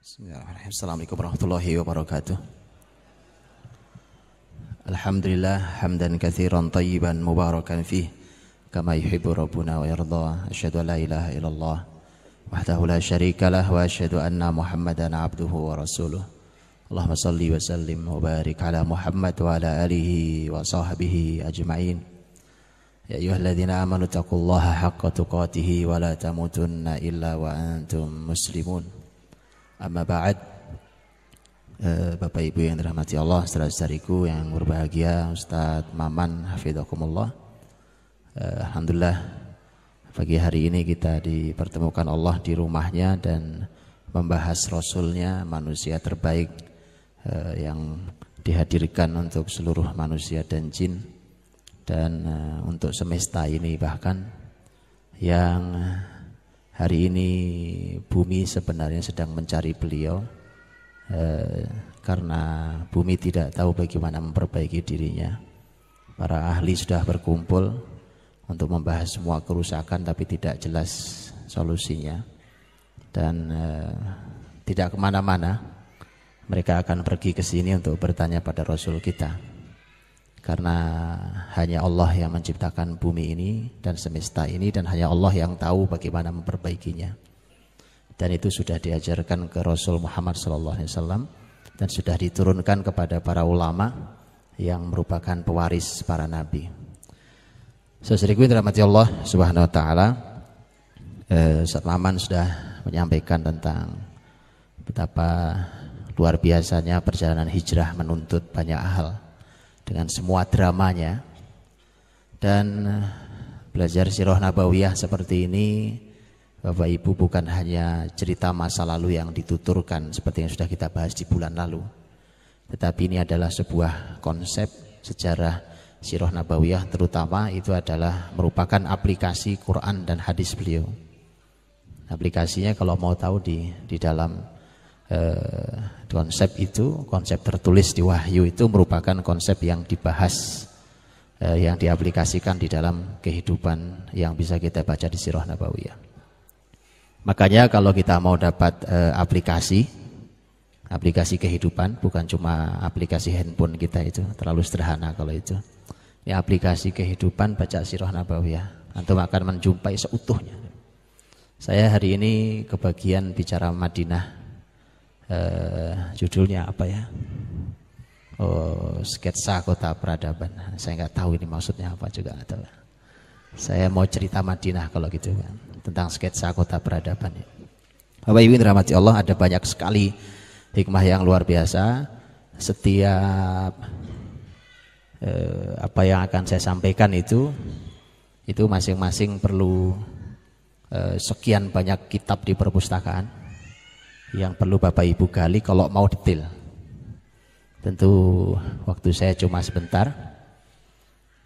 Bismillahirrahmanirrahim. Assalamualaikum warahmatullahi wabarakatuh. Alhamdulillah hamdan katsiran tayyiban mubarakan fih kama yuhibbu rabbuna wa yarda. Asyhadu an la ilaha illallah wahdahu la syarikalah wa asyhadu anna Muhammadan abduhu wa rasuluh. Allahumma salli wa sallim wa barik ala Muhammad wa ala alihi wa sahbihi ajma'in. Ya ayyuhalladzina amanu taqullaha haqqa tuqatih wa la tamutunna illa wa antum muslimun. Amma ba'd. Bapak Ibu yang dirahmati Allah, saudara-saudariku yang berbahagia, Ustaz Maman hafidzakumullah. Alhamdulillah pagi hari ini kita dipertemukan Allah di rumahnya dan membahas Rasulnya, manusia terbaik yang dihadirkan untuk seluruh manusia dan jin, dan untuk semesta ini bahkan, yang hari ini bumi sebenarnya sedang mencari beliau, karena bumi tidak tahu bagaimana memperbaiki dirinya. Para ahli sudah berkumpul untuk membahas semua kerusakan, tapi tidak jelas solusinya. Dan tidak kemana-mana, mereka akan pergi ke sini untuk bertanya pada Rasul kita. Karena hanya Allah yang menciptakan bumi ini dan semesta ini, dan hanya Allah yang tahu bagaimana memperbaikinya. Dan itu sudah diajarkan ke Rasul Muhammad SAW dan sudah diturunkan kepada para ulama yang merupakan pewaris para nabi. Saudaraku yang dirahmati Allah Subhanahu wa taala, Ustaz Maman sudah menyampaikan tentang betapa luar biasanya perjalanan hijrah menuntut banyak hal dengan semua dramanya. Dan belajar sirah nabawiyah seperti ini, Bapak Ibu, bukan hanya cerita masa lalu yang dituturkan seperti yang sudah kita bahas di bulan lalu, tetapi ini adalah sebuah konsep sejarah sirah nabawiyah, terutama itu adalah merupakan aplikasi Quran dan hadis beliau. Aplikasinya kalau mau tahu di dalam konsep itu, konsep tertulis di wahyu itu merupakan konsep yang dibahas, yang diaplikasikan di dalam kehidupan yang bisa kita baca di sirah nabawiyah. Makanya kalau kita mau dapat aplikasi kehidupan, bukan cuma aplikasi handphone kita, itu terlalu sederhana kalau itu. Ini aplikasi kehidupan, baca sirah nabawiyah, antum akan menjumpai seutuhnya. Saya hari ini kebagian bicara Madinah. Judulnya apa ya? Sketsa kota peradaban. Saya nggak tahu ini maksudnya apa juga nggak tahu. Saya mau cerita Madinah kalau gitu kan, tentang sketsa kota peradaban. Bapak Ibu dirahmati Allah, ada banyak sekali hikmah yang luar biasa. Setiap apa yang akan saya sampaikan itu masing-masing perlu sekian banyak kitab di perpustakaan yang perlu Bapak Ibu gali kalau mau detail. Tentu waktu saya cuma sebentar.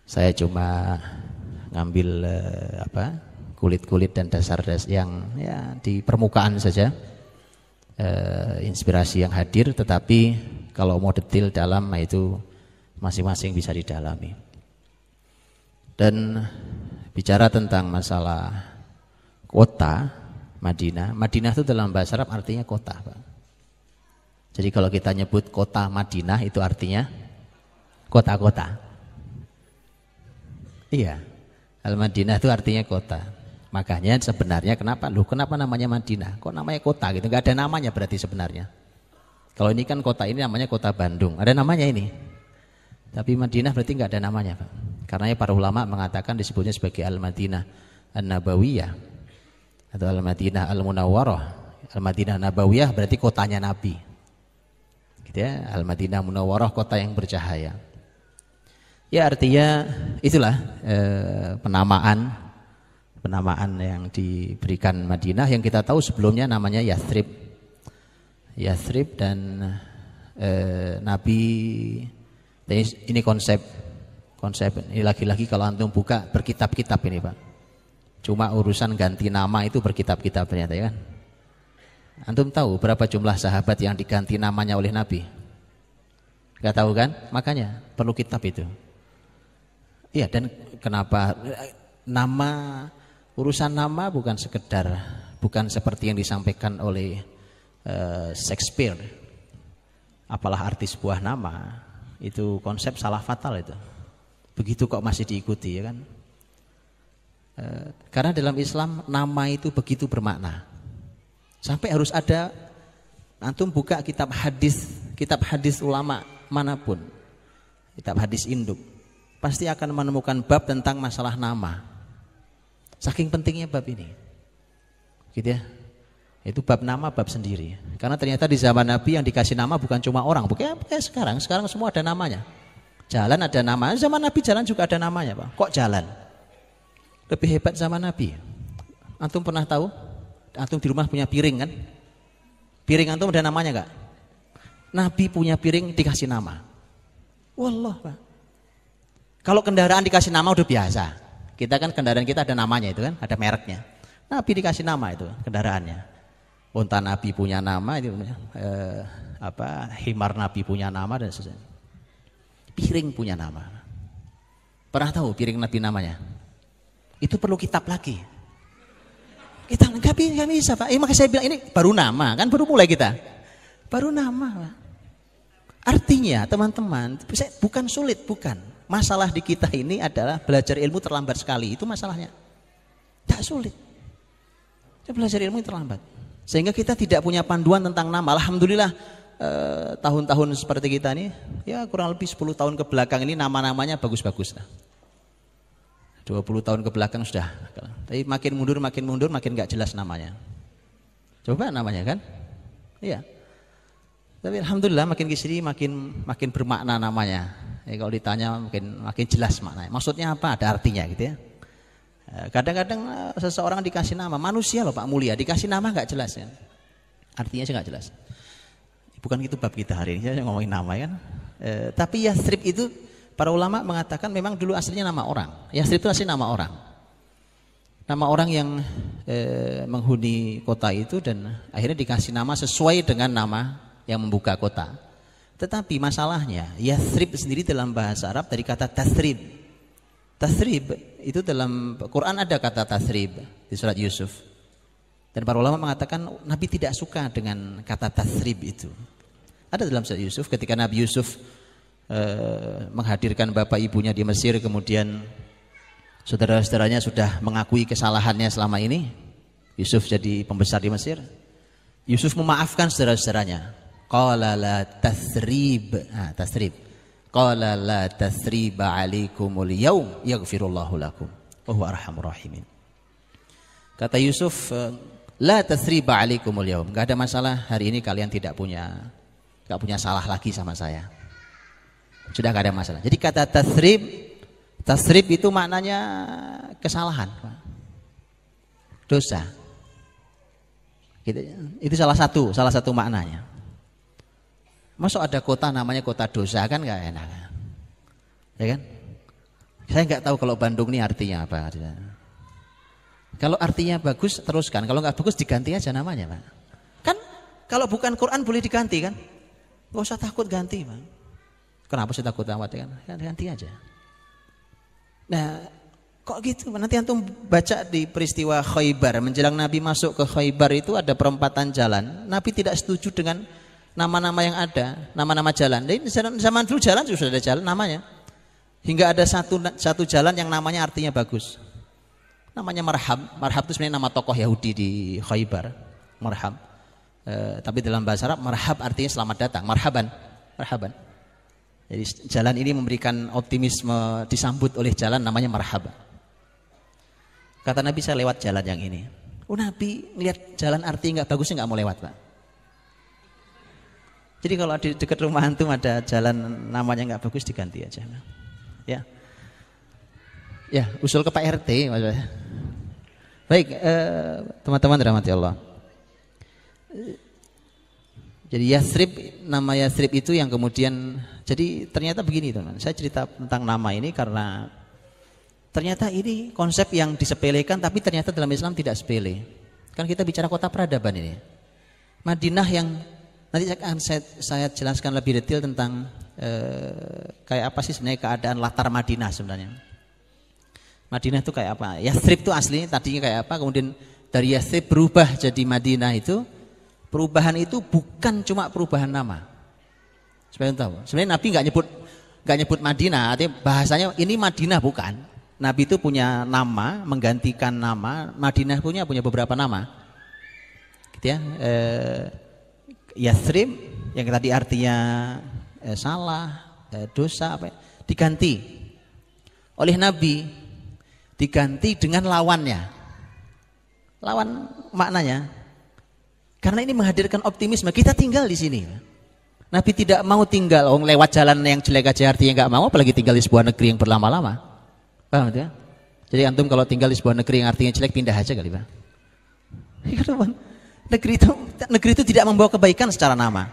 Saya cuma ngambil kulit-kulit dan dasar-dasar yang ya di permukaan saja, inspirasi yang hadir. Tetapi kalau mau detail dalam, itu masing-masing bisa didalami. Dan bicara tentang masalah kota Madinah itu dalam bahasa Arab artinya kota, Pak. Jadi kalau kita nyebut kota Madinah itu artinya kota-kota. Iya, Al-Madinah itu artinya kota. Makanya sebenarnya kenapa namanya Madinah? Kok namanya kota gitu? Gak ada namanya berarti sebenarnya. Kalau ini kan kota ini namanya kota Bandung, ada namanya ini. Tapi Madinah berarti gak ada namanya, Pak. Karena para ulama mengatakan disebutnya sebagai Al-Madinah An-Nabawiyah atau Al-Madinah Al-Munawwarah. Al-Madinah Nabawiyah berarti kotanya Nabi, gitu ya. Al-Madinah Munawwarah, kota yang bercahaya. Ya artinya itulah penamaan yang diberikan Madinah, yang kita tahu sebelumnya namanya Yathrib. Dan Nabi, ini konsep ini lagi-lagi kalau antum buka berkitab-kitab ini, Pak. Cuma urusan ganti nama itu berkitab-kitab ternyata, ya kan? Antum tahu berapa jumlah sahabat yang diganti namanya oleh Nabi? Gak tahu kan? Makanya perlu kitab itu. Iya, dan kenapa urusan nama bukan sekedar, bukan seperti yang disampaikan oleh Shakespeare, apalah arti sebuah nama, itu konsep salah fatal itu. Begitu kok masih diikuti, ya kan? Karena dalam Islam nama itu begitu bermakna. Sampai harus ada, antum buka kitab hadis ulama manapun, kitab hadis induk, pasti akan menemukan bab tentang masalah nama. Saking pentingnya bab ini, gitu ya. Itu bab nama, bab sendiri. Karena ternyata di zaman Nabi yang dikasih nama bukan cuma orang, bukan kayak sekarang semua ada namanya. Jalan ada nama, zaman Nabi jalan juga ada namanya, Pak. Kok jalan? Lebih hebat zaman Nabi. Antum pernah tahu? Antum di rumah punya piring kan? Piring antum ada namanya enggak? Nabi punya piring dikasih nama. Wallah, Pak. Kalau kendaraan dikasih nama udah biasa. Kita kan kendaraan kita ada namanya itu kan, ada mereknya. Nabi dikasih nama itu kendaraannya. Unta Nabi punya nama, itu himar Nabi punya nama dan sebagainya. Piring punya nama. Pernah tahu piring Nabi namanya? Itu perlu kitab lagi. Kita nggak bisa, Pak. Makanya saya bilang ini baru nama, kan baru mulai kita. Baru nama, Pak. Artinya teman-teman, bukan sulit, bukan. Masalah di kita ini adalah belajar ilmu terlambat sekali. Itu masalahnya. Tidak sulit. Kita belajar ilmu terlambat. Sehingga kita tidak punya panduan tentang nama. Alhamdulillah tahun-tahun seperti kita ini, ya kurang lebih 10 tahun ke belakang ini nama-namanya bagus-bagus. 20 tahun ke belakang sudah. Tapi makin mundur makin gak jelas namanya. Coba namanya kan? Iya. Tapi alhamdulillah makin kesini makin bermakna namanya. Kalau ditanya makin jelas maknanya. Maksudnya apa? Ada artinya gitu ya. Kadang-kadang seseorang dikasih nama, manusia loh Pak Mulia, dikasih nama nggak jelas kan? Artinya sih nggak jelas. Bukan itu bab kita hari ini, saya ngomongin nama kan. Tapi Yathrib itu para ulama mengatakan memang dulu aslinya nama orang. Yathrib itu asli nama orang. Nama orang yang menghuni kota itu dan akhirnya dikasih nama sesuai dengan nama yang membuka kota. Tetapi masalahnya Yathrib sendiri dalam bahasa Arab dari kata tathrib. Tathrib itu dalam Quran ada kata tathrib di surat Yusuf. Dan para ulama mengatakan Nabi tidak suka dengan kata tathrib itu. Ada dalam surat Yusuf ketika Nabi Yusuf menghadirkan bapak ibunya di Mesir, kemudian saudara-saudaranya sudah mengakui kesalahannya selama ini. Yusuf jadi pembesar di Mesir. Yusuf memaafkan saudara-saudaranya. Qala la tathrib. Tathrib. Qala la tathriba 'alaikumul yaum yaghfirullahu lakum wa huwa arhamur rahimin. Kata Yusuf, la tathriba 'alaikumul yaum. Enggak ada masalah, hari ini kalian enggak punya salah lagi sama saya. Sudah enggak ada masalah. Jadi kata tathrib itu maknanya kesalahan, dosa. Gitu. Itu salah satu maknanya. Masuk ada kota namanya kota dosa kan nggak enak, ya kan? Saya nggak tahu kalau Bandung ini artinya apa. Kalau artinya bagus teruskan, kalau nggak bagus diganti aja namanya, Pak. Kan kalau bukan Quran boleh diganti kan? Nggak usah takut ganti, Pak. Kenapa sih takut amat kan? Ganti aja. Nah, kok gitu? Nanti antum baca di peristiwa Khaybar, menjelang Nabi masuk ke Khaybar itu ada perempatan jalan. Nabi tidak setuju dengan nama-nama yang ada, nama-nama jalan. Jadi zaman dulu jalan sudah ada jalan namanya. Hingga ada satu jalan yang namanya artinya bagus. Namanya Marhab. Marhab itu sebenarnya nama tokoh Yahudi di Khaybar. Marhab. Tapi dalam bahasa Arab Marhab artinya selamat datang. Marhaban. Marhaban. Jadi jalan ini memberikan optimisme, disambut oleh jalan namanya Marhab. Kata Nabi, saya lewat jalan yang ini. Nabi lihat jalan artinya nggak bagusnya nggak mau lewat, Pak. Jadi kalau di dekat rumah antum ada jalan namanya nggak bagus diganti aja, ya. Ya, usul ke Pak RT maksudnya. Baik, teman-teman dirahmati Allah. Jadi Yathrib, nama Yathrib itu yang kemudian, jadi ternyata begini teman. Saya cerita tentang nama ini karena ternyata ini konsep yang disepelekan, tapi ternyata dalam Islam tidak sepele. Kan kita bicara kota peradaban ini. Madinah yang nanti akan saya jelaskan lebih detail tentang kayak apa sih sebenarnya keadaan latar Madinah sebenarnya. Madinah itu kayak apa? Yathrib itu aslinya tadinya kayak apa? Kemudian dari Yathrib berubah jadi Madinah itu Perubahan itu bukan cuma perubahan nama. Supaya tahu. Sebenarnya Nabi nggak nyebut Madinah, artinya bahasanya ini Madinah bukan. Nabi itu punya nama, menggantikan nama. Madinah punya beberapa nama. Gitu ya. Yathrib yang tadi artinya salah, dosa apa ya, diganti oleh Nabi, diganti dengan lawannya. Lawan maknanya. Karena ini menghadirkan optimisme. Kita tinggal di sini. Nabi tidak mau tinggal lewat jalan yang jelek aja, artinya nggak mau, apalagi tinggal di sebuah negeri yang berlama-lama. Paham ya? Jadi antum kalau tinggal di sebuah negeri yang artinya jelek, pindah aja kali, Pak. Negeri itu tidak membawa kebaikan secara nama.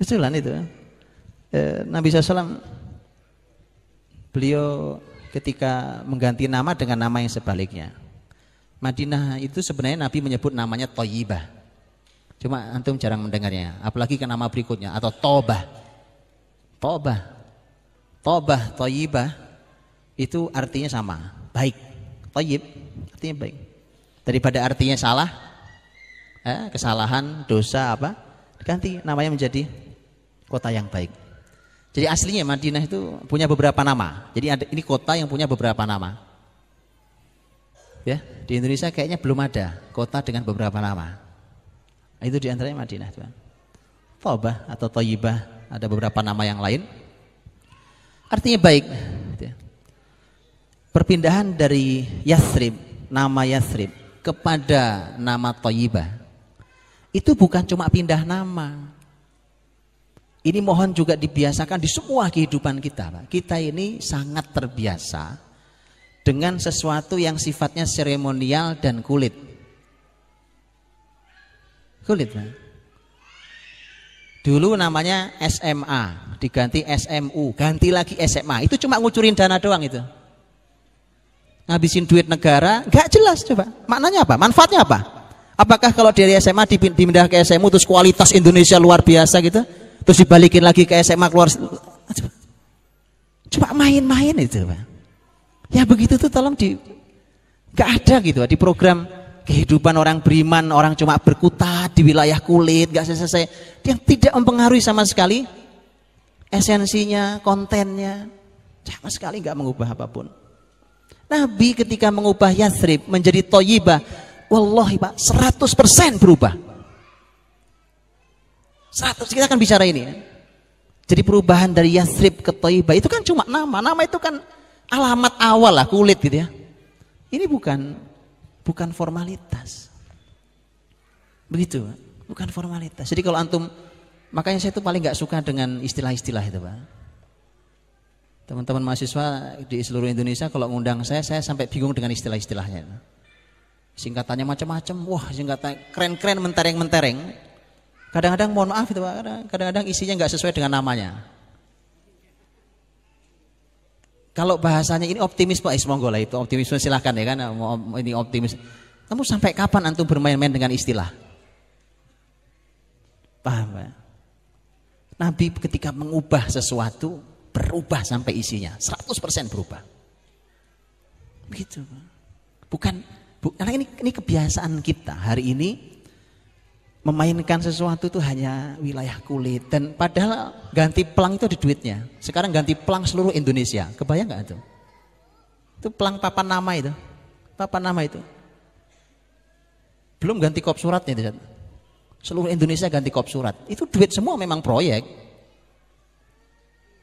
Betulan itu. Nabi SAW beliau ketika mengganti nama dengan nama yang sebaliknya. Madinah itu sebenarnya Nabi menyebut namanya Thayyibah. Cuma antum jarang mendengarnya, apalagi ke nama berikutnya atau Tobah. Tobah, Thayyibah itu artinya sama, baik. Thayyib artinya baik. Daripada artinya salah, kesalahan, dosa apa, diganti namanya menjadi kota yang baik. Jadi aslinya Madinah itu punya beberapa nama. Jadi ini kota yang punya beberapa nama. Ya, di Indonesia kayaknya belum ada kota dengan beberapa nama. Itu diantaranya Madinah, Tuhan. Thayyibah atau Thayyibah, ada beberapa nama yang lain. Artinya baik. Perpindahan dari Yathrib, nama Yathrib kepada nama Thayyibah, itu bukan cuma pindah nama. Ini mohon juga dibiasakan di semua kehidupan kita, Pak. Kita ini sangat terbiasa dengan sesuatu yang sifatnya seremonial dan kulit, Pak. Dulu namanya SMA, diganti SMU, ganti lagi SMA. Itu cuma ngucurin dana doang itu. Ngabisin duit negara, nggak jelas coba. Maknanya apa? Manfaatnya apa? Apakah kalau dari SMA dipindah ke SMU terus kualitas Indonesia luar biasa gitu? Terus dibalikin lagi ke SMA keluar, cuma main-main itu, Pak. Ya begitu tuh tolong nggak ada gitu di program kehidupan orang beriman, orang cuma berkutat di wilayah kulit, nggak selesai, yang tidak mempengaruhi sama sekali esensinya, kontennya, sama sekali nggak mengubah apapun. Nabi ketika mengubah Yathrib menjadi Thayyibah, wallahi Pak, 100% berubah. 100, kita akan bicara ini. Jadi perubahan dari Yathrib ke Thayyibah itu kan cuma nama itu kan alamat awal lah, kulit gitu ya. Ini bukan formalitas. Begitu, bukan formalitas. Jadi kalau antum, makanya saya itu paling nggak suka dengan istilah-istilah itu, Pak. Teman-teman mahasiswa di seluruh Indonesia kalau ngundang saya sampai bingung dengan istilah-istilahnya. Singkatannya macam-macam, wah singkatan keren-keren, mentereng-mentereng. Kadang-kadang mohon maaf itu, Pak, kadang-kadang isinya nggak sesuai dengan namanya. Kalau bahasanya ini optimis, Pak, monggo lah, itu optimisme silahkan ya kan, ini optimis. Kamu sampai kapan antum bermain-main dengan istilah? Paham, Pak? Nabi ketika mengubah sesuatu, berubah sampai isinya, 100% berubah. Begitu, Pak. Karena ini kebiasaan kita hari ini memainkan sesuatu itu hanya wilayah kulit, dan padahal ganti pelang itu ada duitnya. Sekarang ganti pelang seluruh Indonesia, kebayang nggak itu? Itu pelang papan nama itu, belum ganti kop suratnya itu. Seluruh Indonesia ganti kop surat, itu duit semua, memang proyek.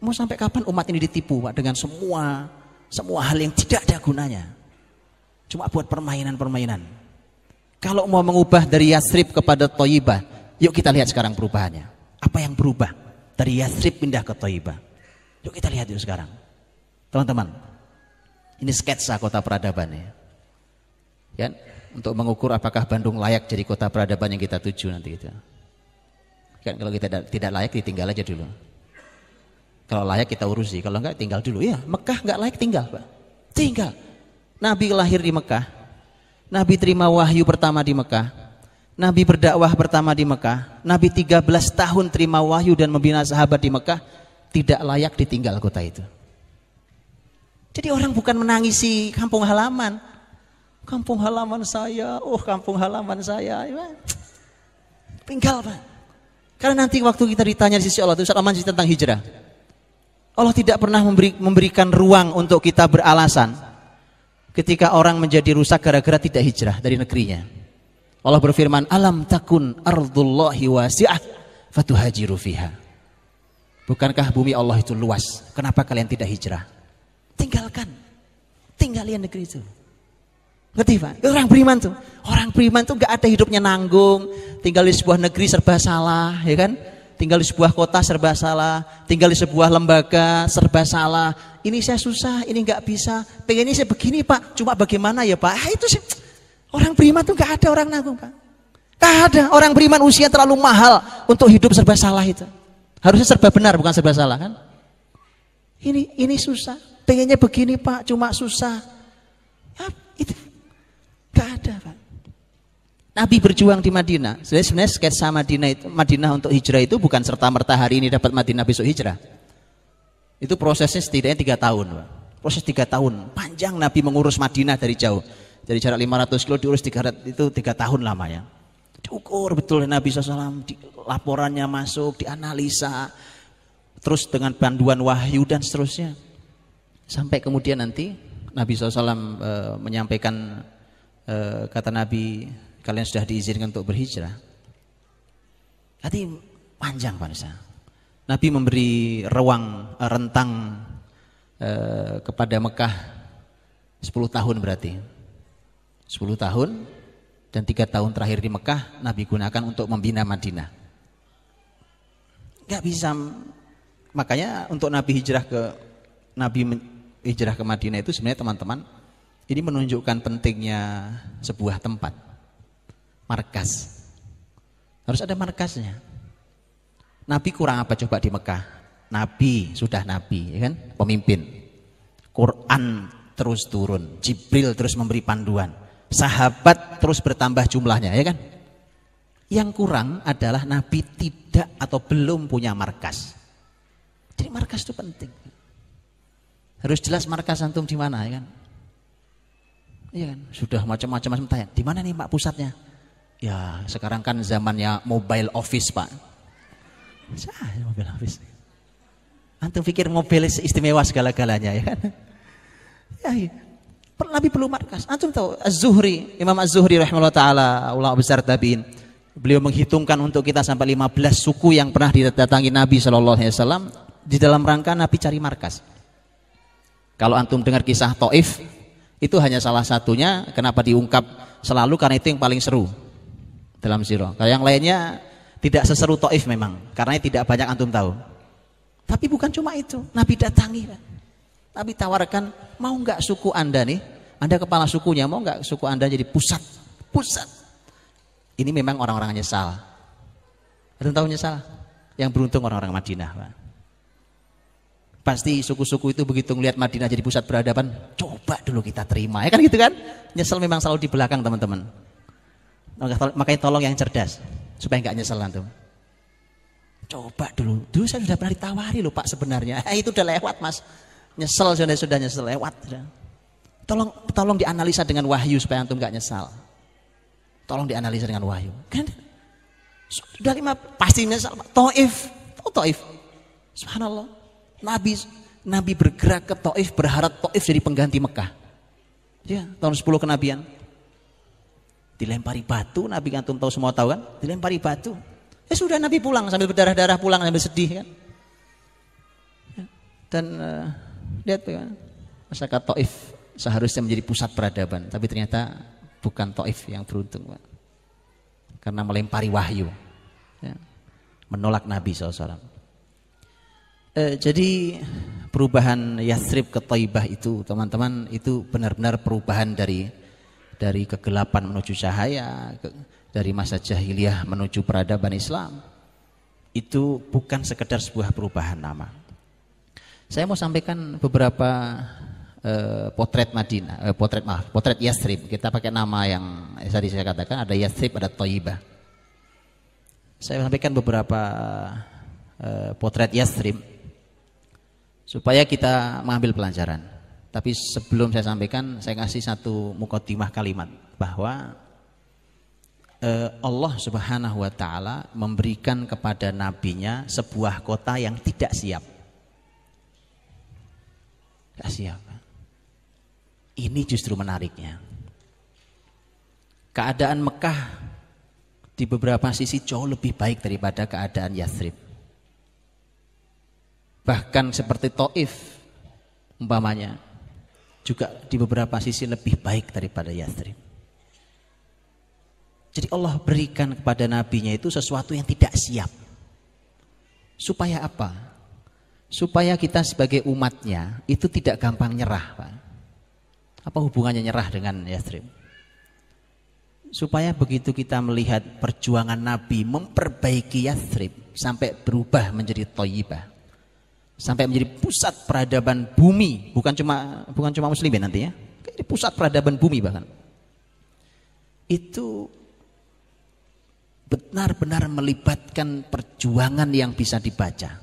Mau sampai kapan umat ini ditipu, Pak, dengan semua hal yang tidak ada gunanya, cuma buat permainan. Kalau mau mengubah dari Yathrib kepada Thayyibah, yuk kita lihat sekarang perubahannya. Apa yang berubah dari Yathrib pindah ke Thayyibah? Yuk kita lihat yuk sekarang. Teman-teman, ini sketsa kota peradaban ya. Ya, untuk mengukur apakah Bandung layak jadi kota peradaban yang kita tuju nanti gitu. Kan kalau kita tidak layak ditinggal aja dulu. Kalau layak kita urusi, kalau enggak tinggal dulu. Ya, Mekah enggak layak tinggal, Pak. Tinggal. Nabi lahir di Mekah. Nabi terima wahyu pertama di Mekah. Nabi berdakwah pertama di Mekah. Nabi 13 tahun terima wahyu dan membina sahabat di Mekah. Tidak layak ditinggal kota itu. Jadi orang bukan menangisi kampung halaman. Kampung halaman saya, kampung halaman saya. Tinggal Pak. Karena nanti waktu kita ditanya di sisi Allah itu Ustaz Aman tentang hijrah. Allah tidak pernah memberikan ruang untuk kita beralasan ketika orang menjadi rusak gara-gara tidak hijrah dari negerinya. Allah berfirman, alam takun ardullahi wasi'ah fatuhajiru fiha. Bukankah bumi Allah itu luas? Kenapa kalian tidak hijrah? Tinggalin negeri itu. Ngerti Pak? Orang beriman tuh gak ada hidupnya nanggung, tinggal di sebuah negeri serba salah, ya kan? Tinggal di sebuah kota serba salah, tinggal di sebuah lembaga serba salah. Ini saya susah, ini gak bisa. Pengennya saya begini Pak, cuma bagaimana ya Pak? Itu sih orang beriman tuh gak ada orang nanggung Pak. Gak ada orang beriman, usia terlalu mahal untuk hidup serba salah itu. Harusnya serba benar bukan serba salah kan? Ini susah. Pengennya begini Pak, cuma susah. Ya, itu gak ada Pak. Nabi berjuang di Madinah. Sebenarnya sketsa Madinah untuk hijrah itu bukan serta-merta hari ini dapat Madinah besok hijrah. Itu prosesnya setidaknya 3 tahun Pak. Proses 3 tahun. Panjang Nabi mengurus Madinah dari jauh. Dari jarak 500 kilo diurus 300, itu 3 tahun lamanya. Diukur betul Nabi SAW, laporannya masuk, dianalisa. Terus dengan panduan wahyu dan seterusnya. Sampai kemudian nanti Nabi SAW menyampaikan kata Nabi, kalian sudah diizinkan untuk berhijrah. Nanti panjang Pak Nisa. Nabi memberi rentang kepada Mekah 10 tahun berarti. 10 tahun dan 3 tahun terakhir di Mekah Nabi gunakan untuk membina Madinah. Gak bisa, makanya untuk Nabi hijrah ke Madinah itu sebenarnya teman-teman, ini menunjukkan pentingnya sebuah tempat, markas. Harus ada markasnya. Nabi kurang apa coba di Mekah? Nabi, sudah Nabi, ya kan? Pemimpin. Quran terus turun, Jibril terus memberi panduan, sahabat terus bertambah jumlahnya, ya kan? Yang kurang adalah Nabi tidak atau belum punya markas. Jadi markas itu penting. Harus jelas markas antum di mana, ya kan? Iya kan? Sudah macam-macam tanya, di mana nih Pak pusatnya? Ya, sekarang kan zamannya mobile office, Pak. Mobile office. Antum pikir mobil istimewa segala-galanya, ya kan? Ya, iya. Nabi perlu markas. Antum tahu Az-Zuhri, Imam Az-Zuhri rahimahullah taala, ulama besar tabi'in. Beliau menghitungkan untuk kita sampai 15 suku yang pernah didatangi Nabi sallallahu alaihi wasallam di dalam rangka Nabi cari markas. Kalau antum dengar kisah Taif, itu hanya salah satunya. Kenapa diungkap selalu? Karena itu yang paling seru dalam sirah. Kalau yang lainnya tidak seseru Taif memang, karena tidak banyak antum tahu. Tapi bukan cuma itu, Nabi datangi. Nabi tawarkan, mau nggak suku anda nih, anda kepala sukunya, mau nggak suku anda jadi pusat? Ini memang orang-orang nyesal. Antum tahu nyesal? Yang beruntung orang-orang Madinah, Pak. Pasti suku-suku itu begitu ngelihat Madinah jadi pusat peradaban, coba dulu kita terima, ya kan gitu kan? Nyesel memang selalu di belakang teman-teman. Makanya tolong yang cerdas supaya nggak nyesel antum. Coba dulu saya sudah pernah ditawari loh Pak sebenarnya. Itu udah lewat Mas. Nyesel sudah nyesel lewat. Tolong dianalisa dengan wahyu supaya antum nggak nyesal. Tolong dianalisa dengan wahyu. Kan sudah 5 pasti nyesal. Taif. Subhanallah. Nabi bergerak ke Taif, berharap Taif jadi pengganti Mekah. Ya, tahun 10 kenabian. Dilempari batu, Nabi antum tahu semua tahu kan? Dilempari batu. Ya sudah Nabi pulang sambil berdarah-darah, pulang sambil sedih kan. Ya. Dan lihat kan, masyarakat Taif seharusnya menjadi pusat peradaban, tapi ternyata bukan Taif yang beruntung, Pak. Karena melempari wahyu. Ya. Menolak Nabi SAW. Jadi perubahan Yathrib ke Thaibah itu teman-teman itu benar-benar perubahan dari kegelapan menuju cahaya, dari masa jahiliyah menuju peradaban Islam. Itu bukan sekedar sebuah perubahan nama. Saya mau sampaikan beberapa potret Madinah, potret Yathrib. Kita pakai nama yang tadi saya katakan, ada Yathrib, ada Thaibah. Saya sampaikan beberapa potret Yathrib supaya kita mengambil pelajaran. Tapi sebelum saya sampaikan, saya kasih satu mukaddimah kalimat bahwa Allah Subhanahu wa taala memberikan kepada nabinya sebuah kota yang tidak siap. Tidak siap. Ini justru menariknya. Keadaan Mekah di beberapa sisi jauh lebih baik daripada keadaan Yathrib. Bahkan seperti Taif umpamanya juga di beberapa sisi lebih baik daripada Yathrib. Jadi Allah berikan kepada nabinya itu sesuatu yang tidak siap. Supaya apa? Supaya kita sebagai umatnya itu tidak gampang nyerah, Pak. Apa hubungannya nyerah dengan Yathrib? Supaya begitu kita melihat perjuangan Nabi memperbaiki Yathrib sampai berubah menjadi Thayyibah, sampai menjadi pusat peradaban bumi, bukan cuma muslimin nanti ya. Ini pusat peradaban bumi bahkan. Itu benar-benar melibatkan perjuangan yang bisa dibaca.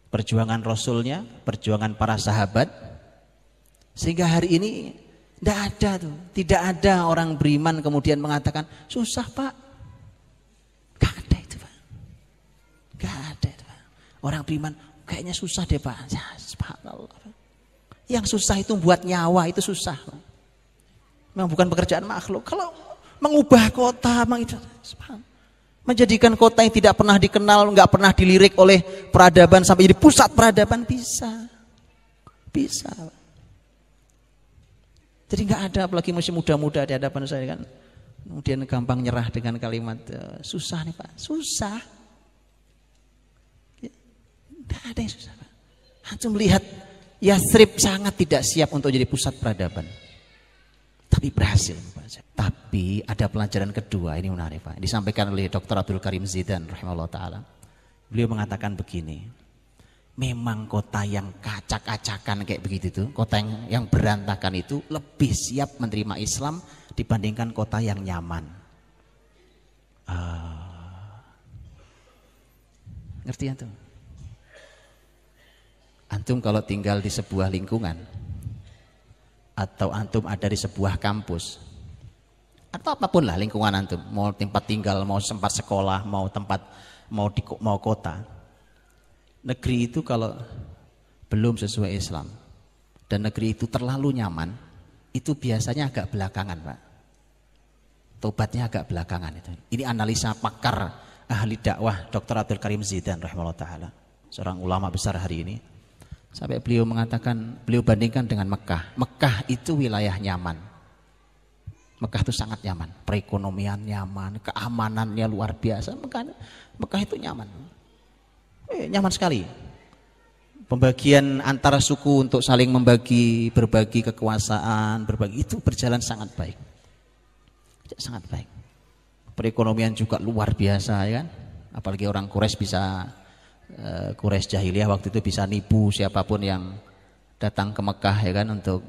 Perjuangan Rasulnya, perjuangan para sahabat. Sehingga hari ini tidak ada orang beriman kemudian mengatakan, susah Pak. Gak ada itu Pak. Gak ada itu Pak. Orang beriman, kayaknya susah deh Pak. Ya, subhanallah. Yang susah itu buat nyawa, itu susah Pak. Memang bukan pekerjaan makhluk. Kalau mengubah kota, menjadikan kota yang tidak pernah dikenal, nggak pernah dilirik oleh peradaban sampai jadi pusat peradaban, bisa. Jadi nggak ada, apalagi masih muda-muda di hadapan saya kan, kemudian gampang nyerah dengan kalimat susah nih Pak, susah. Nggak ada yang susah Pak. Antum melihat Yathrib sangat tidak siap untuk jadi pusat peradaban. Tapi berhasil. Tapi ada pelajaran kedua, ini menarik Pak. Disampaikan oleh Dr. Abdul Karim Zidan rahimahullah ta'ala. Beliau mengatakan begini, memang kota yang kacak-kacakan kayak begitu tuh, kota yang berantakan itu lebih siap menerima Islam dibandingkan kota yang nyaman. Ngerti ya tuh? Antum kalau tinggal di sebuah lingkungan, atau antum ada di sebuah kampus, atau apapun lah lingkungan antum, mau tempat tinggal, mau tempat sekolah, mau kota, negeri itu kalau belum sesuai Islam dan negeri itu terlalu nyaman, itu biasanya agak belakangan Pak. Tobatnya agak belakangan itu. Ini analisa pakar ahli dakwah Dr. Abdul Karim Zidan rahimahullah ta'ala, seorang ulama besar hari ini. Sampai beliau mengatakan, beliau bandingkan dengan Mekah. Mekah itu wilayah nyaman. Mekah itu sangat nyaman. Perekonomian nyaman, keamanannya luar biasa. Mekah itu nyaman. Nyaman sekali. Pembagian antara suku untuk saling berbagi kekuasaan, itu berjalan sangat baik. Sangat baik. Perekonomian juga luar biasa ya kan. Apalagi orang Quraisy Quraisy jahiliyah waktu itu bisa nipu siapapun yang datang ke Mekah ya kan, untuk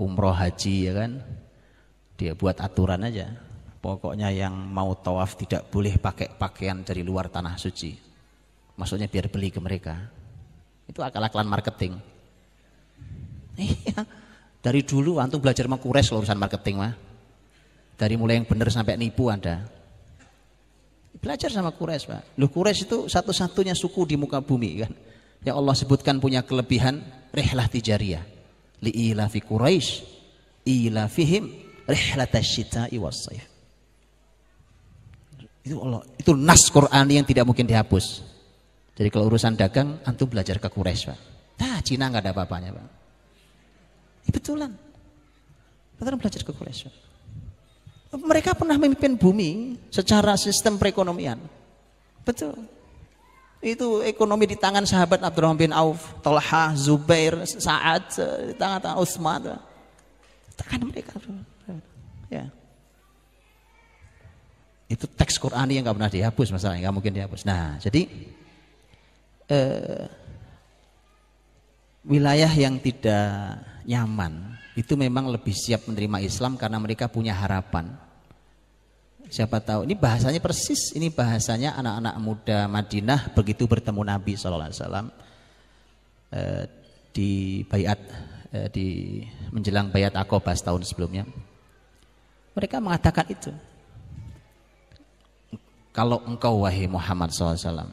umroh haji ya kan. Dia buat aturan aja, pokoknya yang mau tawaf tidak boleh pakai pakaian dari luar tanah suci, maksudnya biar beli ke mereka. Itu akal-akalan marketing. Iya, dari dulu antum belajar sama Quraisy urusan marketing mah, dari mulai yang benar sampai nipu ada. Belajar sama Quraisy Pak. Loh, Quraisy itu satu-satunya suku di muka bumi kan, yang Allah sebutkan punya kelebihan rihlah tijariyah. Li'ilafi Quraisy ilafihim rihlatasyita'i was-shaif. Itu nas Qur'ani yang tidak mungkin dihapus. Jadi kalau urusan dagang antum belajar ke Quraisy Pak. Nah, Cina enggak ada apa-apanya Pak. Betulan. Betulan belajar ke Quraisy Pak. Mereka pernah memimpin bumi secara sistem perekonomian. Betul. Itu ekonomi di tangan sahabat Abdurrahman bin Auf, Talha, Zubair, Sa'ad, di tangan Utsman. Tangan mereka. Ya. Itu teks Qur'ani yang nggak pernah dihapus, masalahnya nggak mungkin dihapus. Nah, jadi wilayah yang tidak nyaman itu memang lebih siap menerima Islam karena mereka punya harapan. Siapa tahu, ini bahasanya persis, ini bahasanya anak-anak muda Madinah begitu bertemu Nabi SAW di baiat, menjelang baiat Aqabah tahun sebelumnya. Mereka mengatakan itu, kalau engkau wahai Muhammad SAW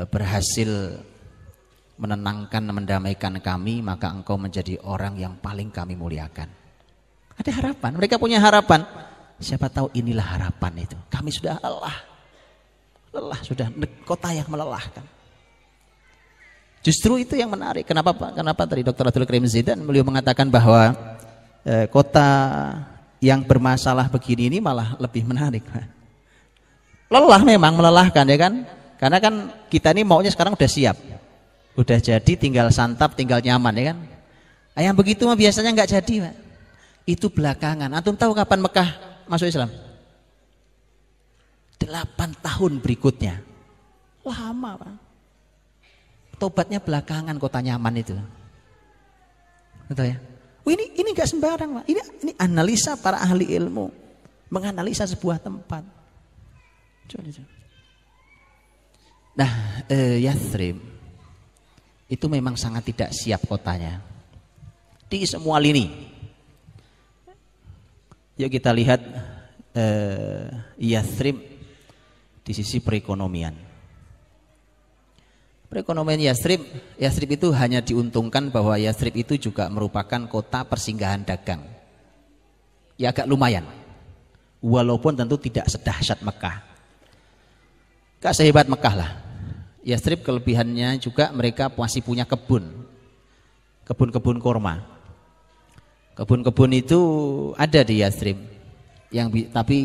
berhasil menenangkan, mendamaikan kami, maka engkau menjadi orang yang paling kami muliakan. Ada harapan, mereka punya harapan. Siapa tahu inilah harapan itu. Kami sudah lelah, sudah kota yang melelahkan. Justru itu yang menarik. Kenapa tadi Dr. Abdul Karim Zidan beliau mengatakan bahwa kota yang bermasalah begini ini malah lebih menarik. Lelah memang, melelahkan ya kan? Karena kan kita ini maunya sekarang udah siap. Udah jadi, tinggal santap, tinggal nyaman ya kan? Yang begitu mah biasanya nggak jadi, Pak. Itu belakangan. Antum tahu kapan Mekah masuk Islam? 8 tahun berikutnya. Lama, Pak. Tobatnya belakangan, kota nyaman itu. Betul ya? Ini nggak sembarang, Pak. Ini analisa para ahli ilmu, menganalisa sebuah tempat. Coba. Nah, Yathrib itu memang sangat tidak siap kotanya di semua lini. Yuk kita lihat Yathrib di sisi perekonomian. Perekonomian Yathrib itu hanya diuntungkan bahwa Yathrib itu juga merupakan kota persinggahan dagang. Ya agak lumayan. Walaupun tentu tidak sedahsyat Mekah. Gak sehebat Mekah lah. Yathrib kelebihannya juga mereka masih punya kebun-kebun kurma. Kebun-kebun itu ada di Yathrib. Tapi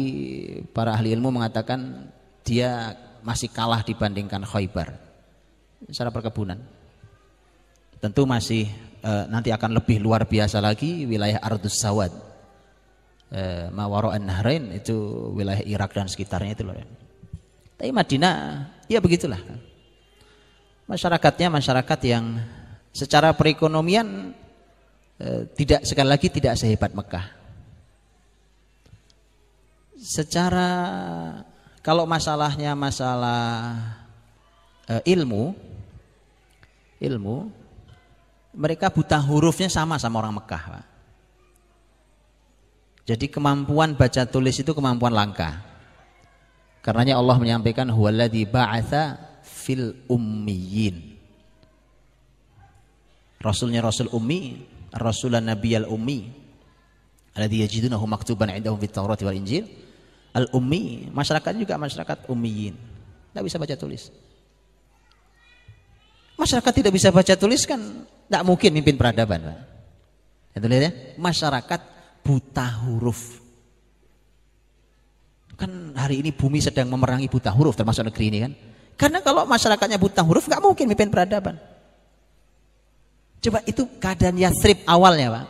para ahli ilmu mengatakan dia masih kalah dibandingkan Khaybar secara perkebunan. Tentu masih nanti akan lebih luar biasa lagi wilayah Ardus Sawad, Mawara'an Nahrain, itu wilayah Irak dan sekitarnya itu loh. Tapi Madinah ya begitulah. Masyarakatnya masyarakat yang secara perekonomian sekali lagi tidak sehebat Mekah. Secara kalau masalahnya masalah ilmu, mereka buta hurufnya sama orang Mekah, Pak. Jadi kemampuan baca tulis itu kemampuan langka. Karenanya Allah menyampaikan huwallazi ba'atsa fil ummiyin. Rasulnya Rasul ummi, Rasulan Nabiyal ummi, alladzi yajidunahu maktuban 'indahum fit Taurat wal Injil. Al ummi, masyarakat juga masyarakat ummiyin. Tidak bisa baca tulis. Masyarakat tidak bisa baca tulis kan tidak mungkin mimpin peradaban, Pak. Itu lihat ya, masyarakat buta huruf. Kan hari ini bumi sedang memerangi buta huruf termasuk negeri ini kan. Karena kalau masyarakatnya buta huruf nggak mungkin mimpin peradaban. Coba itu keadaan Yathrib awalnya, Pak.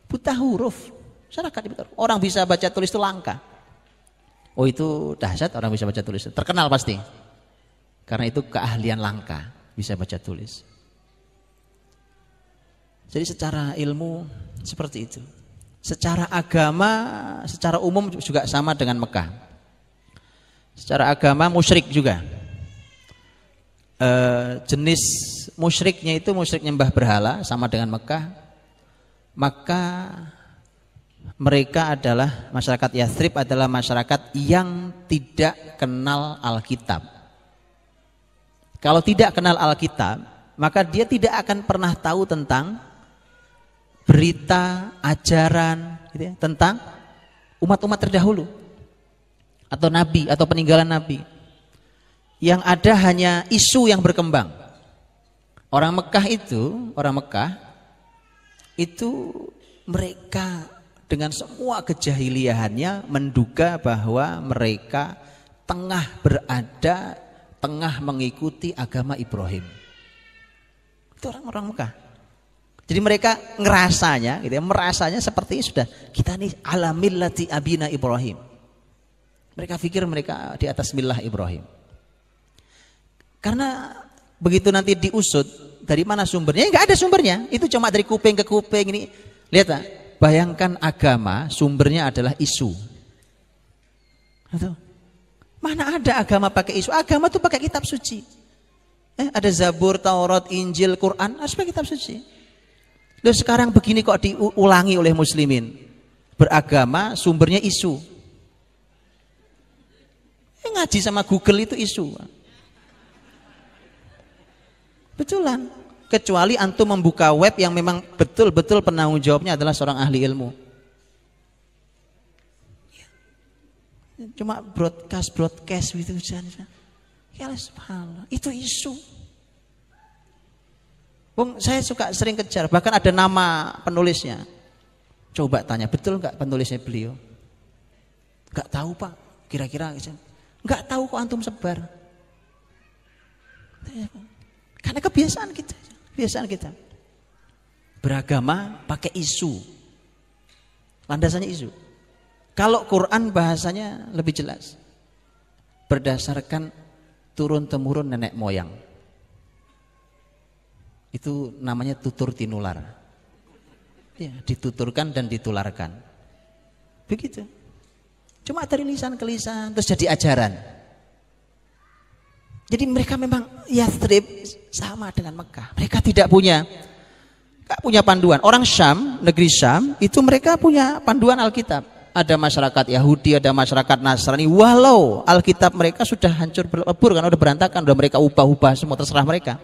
Buta huruf. Masyarakat buta huruf. Orang bisa baca tulis itu langka. Oh itu dahsyat orang bisa baca tulis. Terkenal pasti. Karena itu keahlian langka, bisa baca tulis. Jadi secara ilmu seperti itu. Secara agama, secara umum juga sama dengan Mekah. Secara agama musyrik juga. Jenis musyriknya itu musyrik nyembah berhala sama dengan Mekah. Maka mereka adalah masyarakat Yathrib adalah masyarakat yang tidak kenal Alkitab. Kalau tidak kenal Alkitab, maka dia tidak akan pernah tahu tentang berita, ajaran gitu ya, tentang umat-umat terdahulu atau nabi atau peninggalan nabi. Yang ada hanya isu yang berkembang. Orang Mekah itu mereka dengan semua kejahiliahannya menduga bahwa mereka tengah mengikuti agama Ibrahim. Itu orang-orang Mekah. Jadi mereka ngerasanya, gitu ya, merasanya seperti sudah kita nih ala millati abina Ibrahim. Mereka pikir mereka di atas millah Ibrahim. Karena begitu nanti diusut dari mana sumbernya, nggak ada sumbernya. Itu cuma dari kuping ke kuping ini. Lihat, Pak, bayangkan agama sumbernya adalah isu. Atau mana ada agama pakai isu? Agama tuh pakai kitab suci. Ada Zabur, Taurat, Injil, Quran, harus pakai kitab suci. Loh sekarang begini kok diulangi oleh muslimin. Beragama sumbernya isu. Yang ngaji sama Google itu isu. Betulan. Kecuali antum membuka web yang memang betul-betul penanggung jawabnya adalah seorang ahli ilmu. Cuma broadcast gitu saja. Ya subhanallah, itu isu. Saya suka sering kejar, bahkan ada nama penulisnya. Coba tanya, betul nggak penulisnya beliau? Nggak tahu Pak, kira-kira nggak tahu kok antum sebar. Karena kebiasaan kita. Beragama pakai isu, landasannya isu. Kalau Quran bahasanya lebih jelas, berdasarkan turun-temurun nenek moyang. Itu namanya tutur tinular. Ya, dituturkan dan ditularkan. Begitu. Cuma dari lisan ke lisan terus jadi ajaran. Jadi mereka memang Yathrib sama dengan Mekah. Mereka tidak punya panduan. Orang Syam, negeri Syam, itu mereka punya panduan Alkitab. Ada masyarakat Yahudi, ada masyarakat Nasrani. Walau Alkitab mereka sudah hancur berlebur, kan udah berantakan, udah mereka ubah-ubah semua, terserah mereka.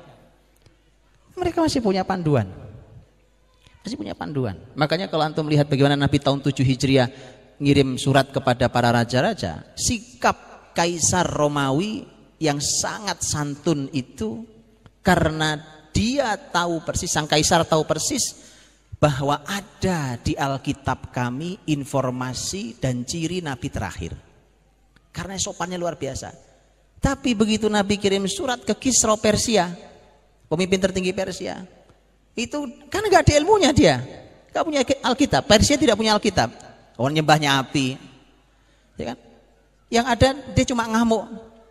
Mereka masih punya panduan. Makanya kalau antum melihat bagaimana Nabi tahun 7 Hijriah ngirim surat kepada para raja-raja, sikap Kaisar Romawi yang sangat santun itu karena dia tahu persis, sang Kaisar tahu persis bahwa ada di Alkitab kami informasi dan ciri Nabi terakhir. Karena sopannya luar biasa. Tapi begitu Nabi kirim surat ke Kisra Persia, pemimpin tertinggi Persia, itu kan nggak ada ilmunya dia, nggak punya Alkitab. Persia tidak punya Alkitab, orang nyembahnya api, ya kan? Yang ada dia cuma ngamuk.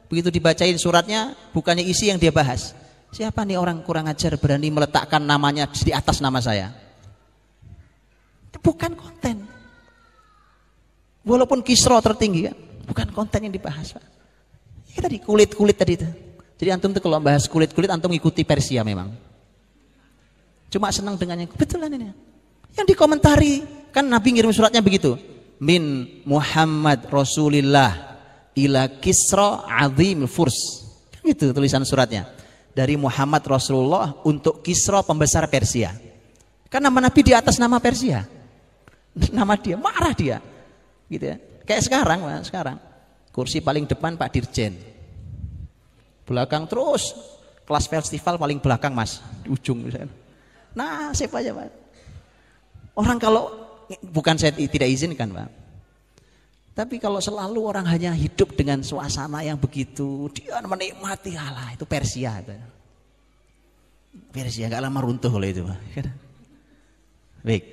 Begitu dibacain suratnya, bukannya isi yang dia bahas. Siapa nih orang kurang ajar berani meletakkan namanya di atas nama saya? Itu bukan konten. Walaupun Kisra tertinggi, kan? Bukan konten yang dibahas, Pak. Ya, tadi kulit-kulit tadi itu. Jadi antum tuh kalau bahas kulit-kulit antum ngikuti Persia memang. Cuma senang dengan yang kebetulan ini. Yang dikomentari kan Nabi ngirim suratnya begitu. Min Muhammad Rasulillah ila Kisra Azim Furs. Gitu tulisan suratnya. Dari Muhammad Rasulullah untuk Kisra pembesar Persia. Kan nama Nabi di atas nama Persia. Nama dia, marah dia. Gitu ya. Kayak sekarang. Kursi paling depan Pak Dirjen. Belakang terus kelas festival paling belakang Mas, di ujung misalnya. Nasib aja Pak. Orang kalau bukan saya tidak izinkan Pak. Tapi kalau selalu orang hanya hidup dengan suasana yang begitu, dia menikmati Allah itu Persia. Persia nggak lama runtuh oleh itu Pak. Baik.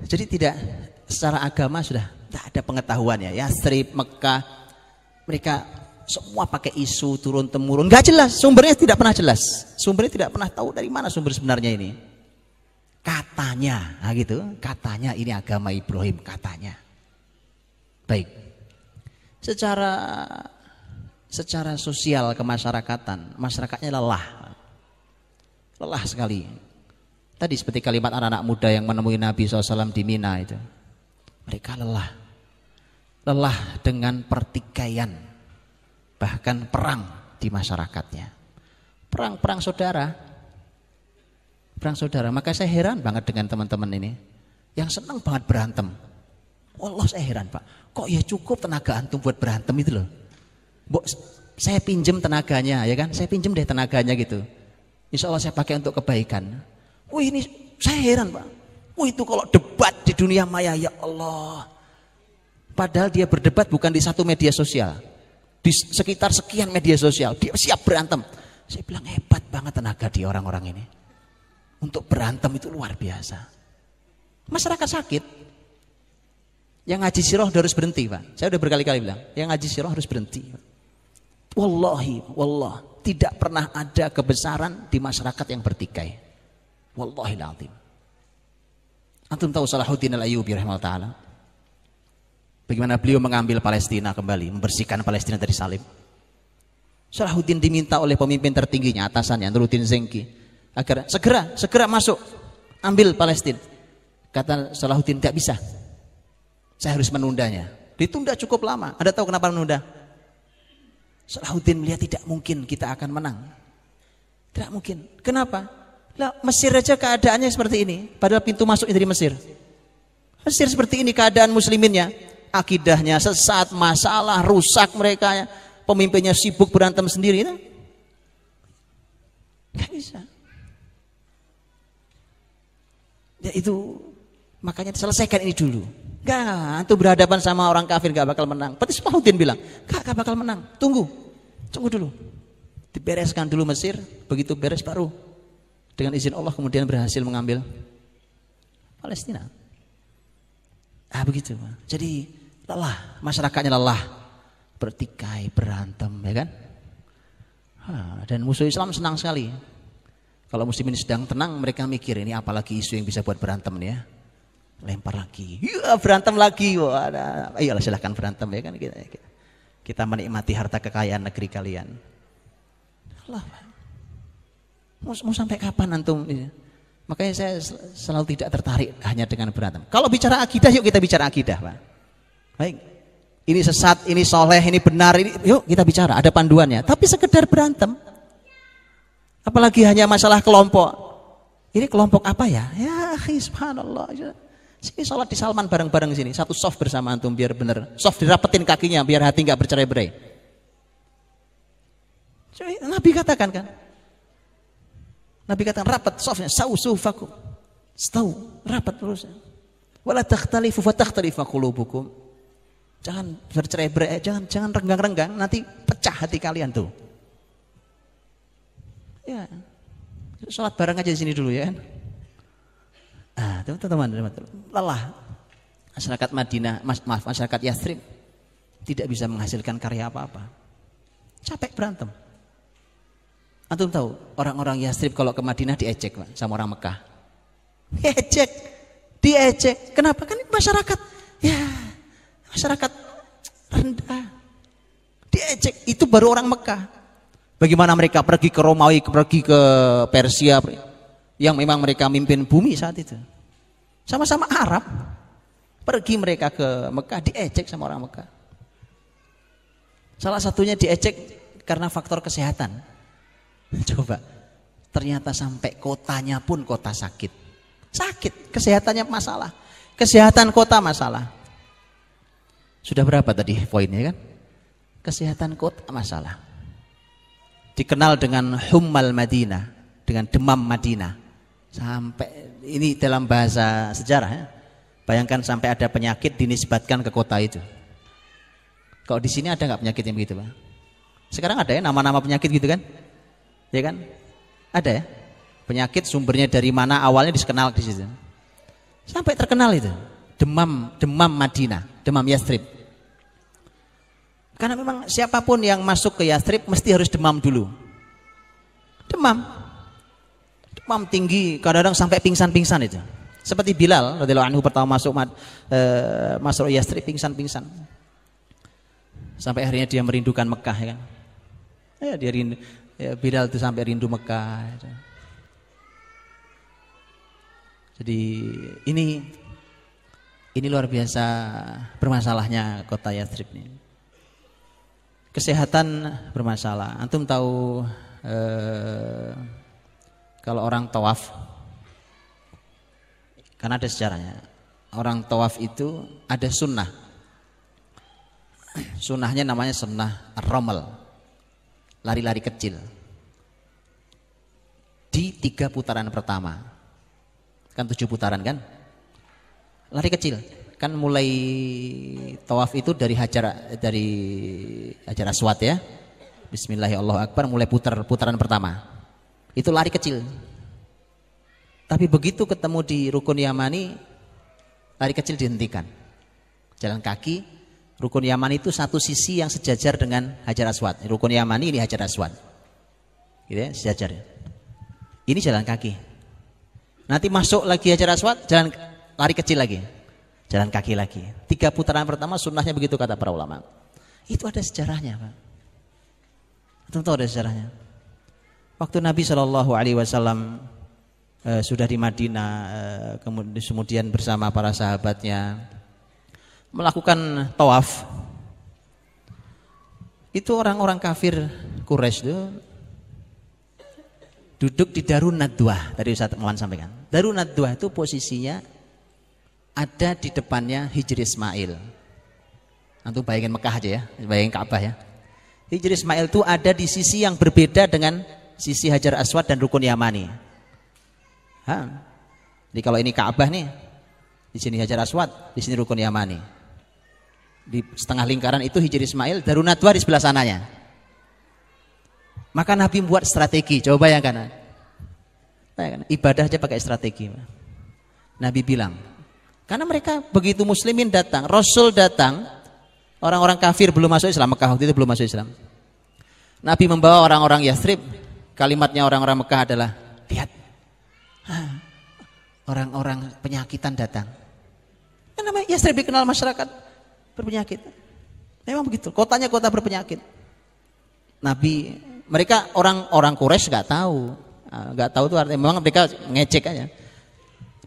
Jadi tidak secara agama sudah tidak ada pengetahuan ya. Yathrib, Mekah, mereka semua pakai isu turun temurun, nggak jelas, sumbernya tidak pernah jelas, sumbernya tidak pernah tahu dari mana sumber sebenarnya ini. Katanya, nah gitu, katanya ini agama Ibrahim, katanya. Baik, secara sosial kemasyarakatan, masyarakatnya lelah sekali. Tadi seperti kalimat anak-anak muda yang menemui Nabi SAW di Mina itu, mereka lelah dengan pertikaian. Bahkan perang di masyarakatnya, perang saudara. Maka saya heran banget dengan teman-teman ini yang senang banget berantem. Allah, saya heran Pak, kok ya cukup tenaga antum buat berantem itu loh. Saya pinjem tenaganya ya kan, saya pinjem deh tenaganya gitu. Insya Allah saya pakai untuk kebaikan. Ini saya heran Pak. Itu kalau debat di dunia maya, ya Allah. Padahal dia berdebat bukan di satu media sosial, di sekitar sekian media sosial, dia siap berantem. Saya bilang hebat banget tenaga di orang-orang ini. Untuk berantem itu luar biasa. Masyarakat sakit. Yang ngaji sirah harus berhenti Pak. Saya udah berkali-kali bilang, yang ngaji sirah harus berhenti. Wallahi, tidak pernah ada kebesaran di masyarakat yang bertikai. Wallahil azim. Antum tahu Salahuddin Al-Ayyubi rahimahullah ta'ala, bagaimana beliau mengambil Palestina kembali, membersihkan Palestina dari salib. Salahuddin diminta oleh pemimpin tertingginya, atasannya Nuruddin Zenki, agar segera masuk ambil Palestina. Kata Salahuddin, tidak bisa, saya harus menundanya. Ditunda cukup lama. Anda tahu kenapa menunda? Salahuddin melihat tidak mungkin kita akan menang. Tidak mungkin. Kenapa? Lah, Mesir aja keadaannya seperti ini. Padahal pintu masuknya dari Mesir. Mesir seperti ini keadaan musliminnya. Akidahnya sesat, masalah, rusak mereka. Pemimpinnya sibuk berantem sendiri. Gak bisa. Ya itu, makanya diselesaikan ini dulu. Gak, antum berhadapan sama orang kafir gak bakal menang. Berarti Salahuddin bilang, gak bakal menang. Tunggu dulu. Dibereskan dulu Mesir, begitu beres baru dengan izin Allah kemudian berhasil mengambil Palestina. Begitu. Jadi lelah, masyarakatnya lelah, bertikai, berantem, ya kan? Dan musuh Islam senang sekali. Kalau muslimin sedang tenang, mereka mikir ini apalagi isu yang bisa buat berantem nih ya. Lempar lagi, ya berantem lagi. Ayolah silahkan berantem ya kan. Kita menikmati harta kekayaan negeri kalian. Allah, mau sampai kapan antum? Makanya saya selalu tidak tertarik hanya dengan berantem. Kalau bicara akidah, yuk kita bicara akidah, Pak. Baik, ini sesat, ini soleh, ini benar, ini yuk kita bicara. Ada panduannya. Tapi sekedar berantem, apalagi hanya masalah kelompok. Ini kelompok apa ya? Ya, subhanallah. Sini sholat di Salman bareng-bareng sini, satu soft bersama antum biar bener. Soft dirapetin kakinya biar hati nggak bercerai-berai. Nabi katakan kan, Nabi katakan rapat softnya, sausufakum, setau rapat terus. Wala takhtalifu fatakhtalifa qulubukum. Jangan bercerai-berai, jangan renggang-renggang, nanti pecah hati kalian tuh. Ya, sholat bareng aja di sini dulu ya kan. Teman-teman, lelah masyarakat Madinah, masyarakat Yathrib tidak bisa menghasilkan karya apa-apa. Capek berantem. Antum tahu orang-orang Yathrib kalau ke Madinah diejek Pak, sama orang Mekah. Diejek. Kenapa? Kan masyarakat, ya masyarakat rendah. Diejek. Itu baru orang Mekah. Bagaimana mereka pergi ke Romawi, pergi ke Persia, yang memang mereka mimpin bumi saat itu. Sama-sama Arab. Pergi mereka ke Mekah, diejek sama orang Mekah. Salah satunya diejek karena faktor kesehatan. Coba, ternyata sampai kotanya pun kota sakit. Sakit, kesehatannya masalah. Kesehatan kota masalah. Sudah berapa tadi poinnya kan? Kesehatan kota masalah. Dikenal dengan Hummal Madinah, dengan demam Madinah. Sampai ini dalam bahasa sejarah ya. Bayangkan sampai ada penyakit dinisbatkan ke kota itu. Kalau di sini ada nggak penyakit yang begitu, Pak? Sekarang ada ya nama-nama penyakit gitu kan? Ya kan? Ada ya? Penyakit sumbernya dari mana, awalnya dikenal di situ. Sampai terkenal itu. Demam Madinah, demam Yathrib. Karena memang siapapun yang masuk ke Yathrib mesti harus demam dulu. Demam tinggi, kadang-kadang sampai pingsan-pingsan itu. Seperti Bilal radhiyallahu anhu pertama masuk Yathrib pingsan-pingsan. Sampai akhirnya dia merindukan Mekah ya kan. Ya dia rindu. Ya, Bilal itu sampai rindu Mekah. Jadi ini luar biasa bermasalahnya kota Yathrib ini. Kesehatan bermasalah. Antum tahu kalau orang tawaf, karena ada sejarahnya. Orang tawaf itu ada sunnah. Sunnahnya namanya sunnah ar-ramal. Lari-lari kecil di 3 putaran pertama, kan 7 putaran kan, lari kecil kan mulai tawaf itu dari Hajar Aswad ya, Bismillahirrahmanirrahim, mulai putaran pertama itu lari kecil. Tapi begitu ketemu di Rukun Yamani, lari kecil dihentikan, jalan kaki. Rukun Yamani itu satu sisi yang sejajar dengan Hajar Aswad. Rukun Yamani ini Hajar Aswad, gitu ya, sejajar. Ini jalan kaki. Nanti masuk lagi Hajar Aswad, jalan lari kecil lagi, jalan kaki lagi. 3 putaran pertama sunnahnya begitu kata para ulama. Itu ada sejarahnya, Pak. Tentu ada sejarahnya. Waktu Nabi SAW sudah di Madinah, kemudian bersama para sahabatnya melakukan tawaf, Itu orang-orang kafir Quraisy itu duduk di Darun Nadwah. Tadi Ustaz Mawan sampaikan. Darun Nadwah itu posisinya ada di depannya Hijri Ismail. Nanti bayangin Mekah aja ya, bayangin Ka'bah ya. Hijri Ismail itu ada di sisi yang berbeda dengan sisi Hajar Aswad dan Rukun Yamani. Jadi kalau ini Ka'bah nih, di sini Hajar Aswad, di sini Rukun Yamani. Di setengah lingkaran itu Hijri Ismail, Darun Nadwah di sebelah sananya. Maka Nabi membuat strategi. Coba bayangkan, ibadah aja pakai strategi. Nabi bilang, karena mereka begitu muslimin datang, Rasul datang, orang-orang kafir belum masuk Islam, Mekah waktu itu belum masuk Islam. Nabi membawa orang-orang Yathrib, kalimatnya orang-orang Mekah adalah, lihat, orang-orang penyakitan datang. Yang namanya Yathrib dikenal masyarakat berpenyakit. Memang begitu, kotanya kota berpenyakit. Nabi, mereka orang-orang Quraisy nggak tahu tuh artinya, memang mereka ngecek aja.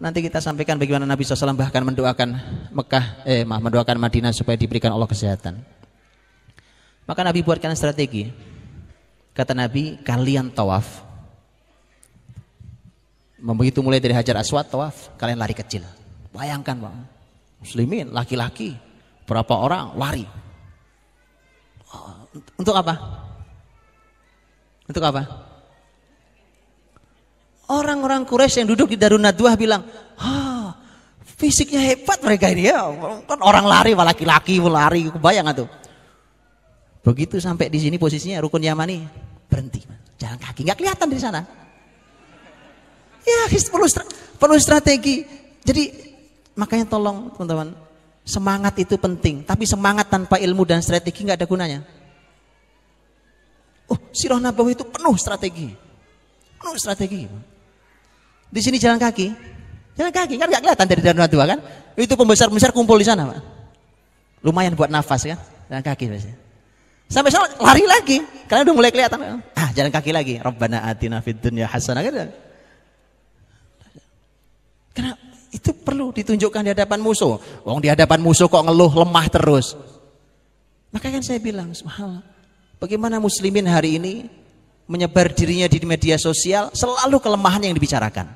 Nanti kita sampaikan bagaimana Nabi SAW bahkan mendoakan mendoakan Madinah supaya diberikan Allah kesehatan. Maka Nabi buatkan strategi. Kata Nabi, kalian tawaf. Begitu mulai dari Hajar Aswad tawaf, kalian lari kecil. Bayangkan Bang, muslimin laki-laki berapa orang lari. Untuk apa? Untuk apa? Orang-orang Quraisy yang duduk di Darun Nadwah bilang, fisiknya hebat mereka ini ya. Kan orang lari, laki-laki lari, kebayang tuh. Begitu sampai di sini posisinya Rukun Yamani, berhenti, jalan kaki, nggak kelihatan dari sana. Ya, perlu strategi. Jadi makanya tolong teman-teman, semangat itu penting, tapi semangat tanpa ilmu dan strategi nggak ada gunanya. Sirah Nabawi itu penuh strategi. Di sini jalan kaki kan nggak kelihatan dari Darun Nadwah kan? Itu pembesar-pembesar kumpul di sana, Pak. Lumayan buat nafas kan, jalan kaki biasanya. Sampai sana lari lagi, karena udah mulai kelihatan. Jalan kaki lagi. Rabbana atina fid dunya hasanah kan? Karena itu perlu ditunjukkan di hadapan musuh. Di hadapan musuh kok ngeluh lemah terus. Makanya kan saya bilang, subhanallah, bagaimana muslimin hari ini menyebar dirinya di media sosial, selalu kelemahan yang dibicarakan.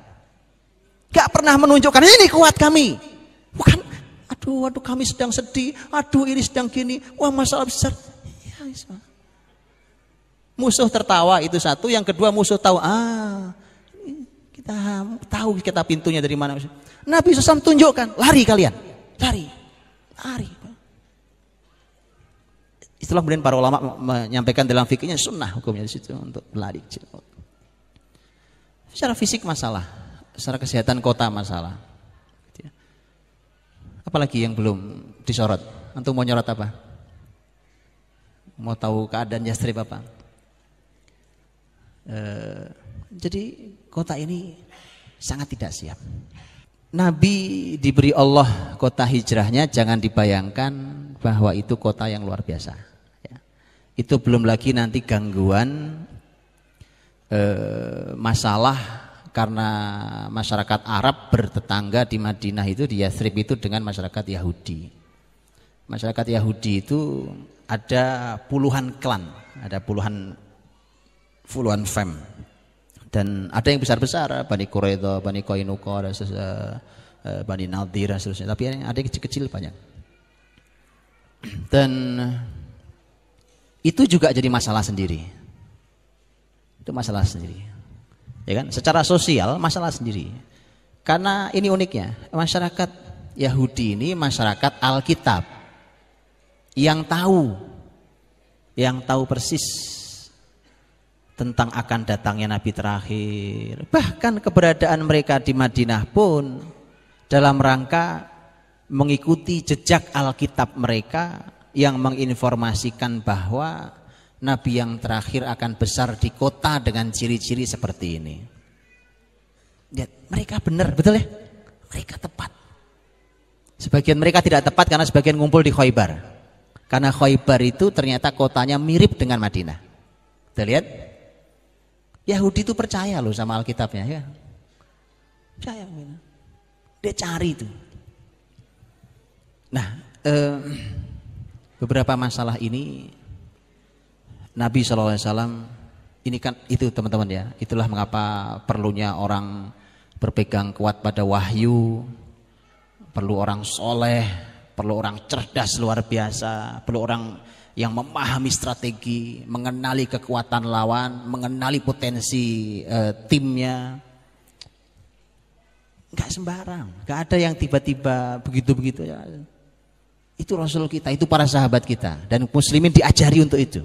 Gak pernah menunjukkan ini kuat kami. Bukan, aduh kami sedang sedih, aduh ini sedang gini, wah masalah besar. Ya, musuh tertawa itu satu, yang kedua musuh tahu, kita tahu kita pintunya dari mana. Nabi SAW tunjukkan, lari kalian, lari. Itulah kemudian para ulama menyampaikan dalam fikihnya sunnah hukumnya di situ untuk lari. Secara fisik masalah, secara kesehatan kota masalah. Apalagi yang belum disorot? Antum mau nyorot apa? Mau tahu keadaan Yathrib apa? Jadi kota ini sangat tidak siap. Nabi diberi Allah kota hijrahnya, jangan dibayangkan bahwa itu kota yang luar biasa. Ya. Itu belum lagi nanti gangguan masalah karena masyarakat Arab bertetangga di Madinah itu, di Yathrib itu dengan masyarakat Yahudi. Masyarakat Yahudi itu ada puluhan klan, ada puluhan fam. Dan ada yang besar-besar, Bani Quraidah, Bani Qainuqa, Bani Nadir dan seterusnya. Tapi ada yang kecil-kecil banyak. Dan itu juga jadi masalah sendiri. Itu masalah sendiri. Ya kan? Secara sosial masalah sendiri. Karena ini uniknya, masyarakat Yahudi ini masyarakat Alkitab yang tahu persis tentang akan datangnya Nabi terakhir. Bahkan keberadaan mereka di Madinah pun dalam rangka mengikuti jejak Alkitab mereka yang menginformasikan bahwa Nabi yang terakhir akan besar di kota dengan ciri-ciri seperti ini. Lihat, mereka benar, betul ya? Mereka tepat. Sebagian mereka tidak tepat karena sebagian ngumpul di Khaybar. Karena Khaybar itu ternyata kotanya mirip dengan Madinah. Kita lihat, Yahudi itu percaya loh sama Alkitabnya ya. Percaya. Dia cari itu. Nah, beberapa masalah ini Nabi SAW ini kan itu teman-teman ya, itulah mengapa perlunya orang berpegang kuat pada wahyu, perlu orang soleh, perlu orang cerdas luar biasa, perlu orang yang memahami strategi, mengenali kekuatan lawan, mengenali potensi timnya. Enggak sembarang, enggak ada yang tiba-tiba begitu-begitu ya. Itu Rasul kita, itu para sahabat kita, dan muslimin diajari untuk itu.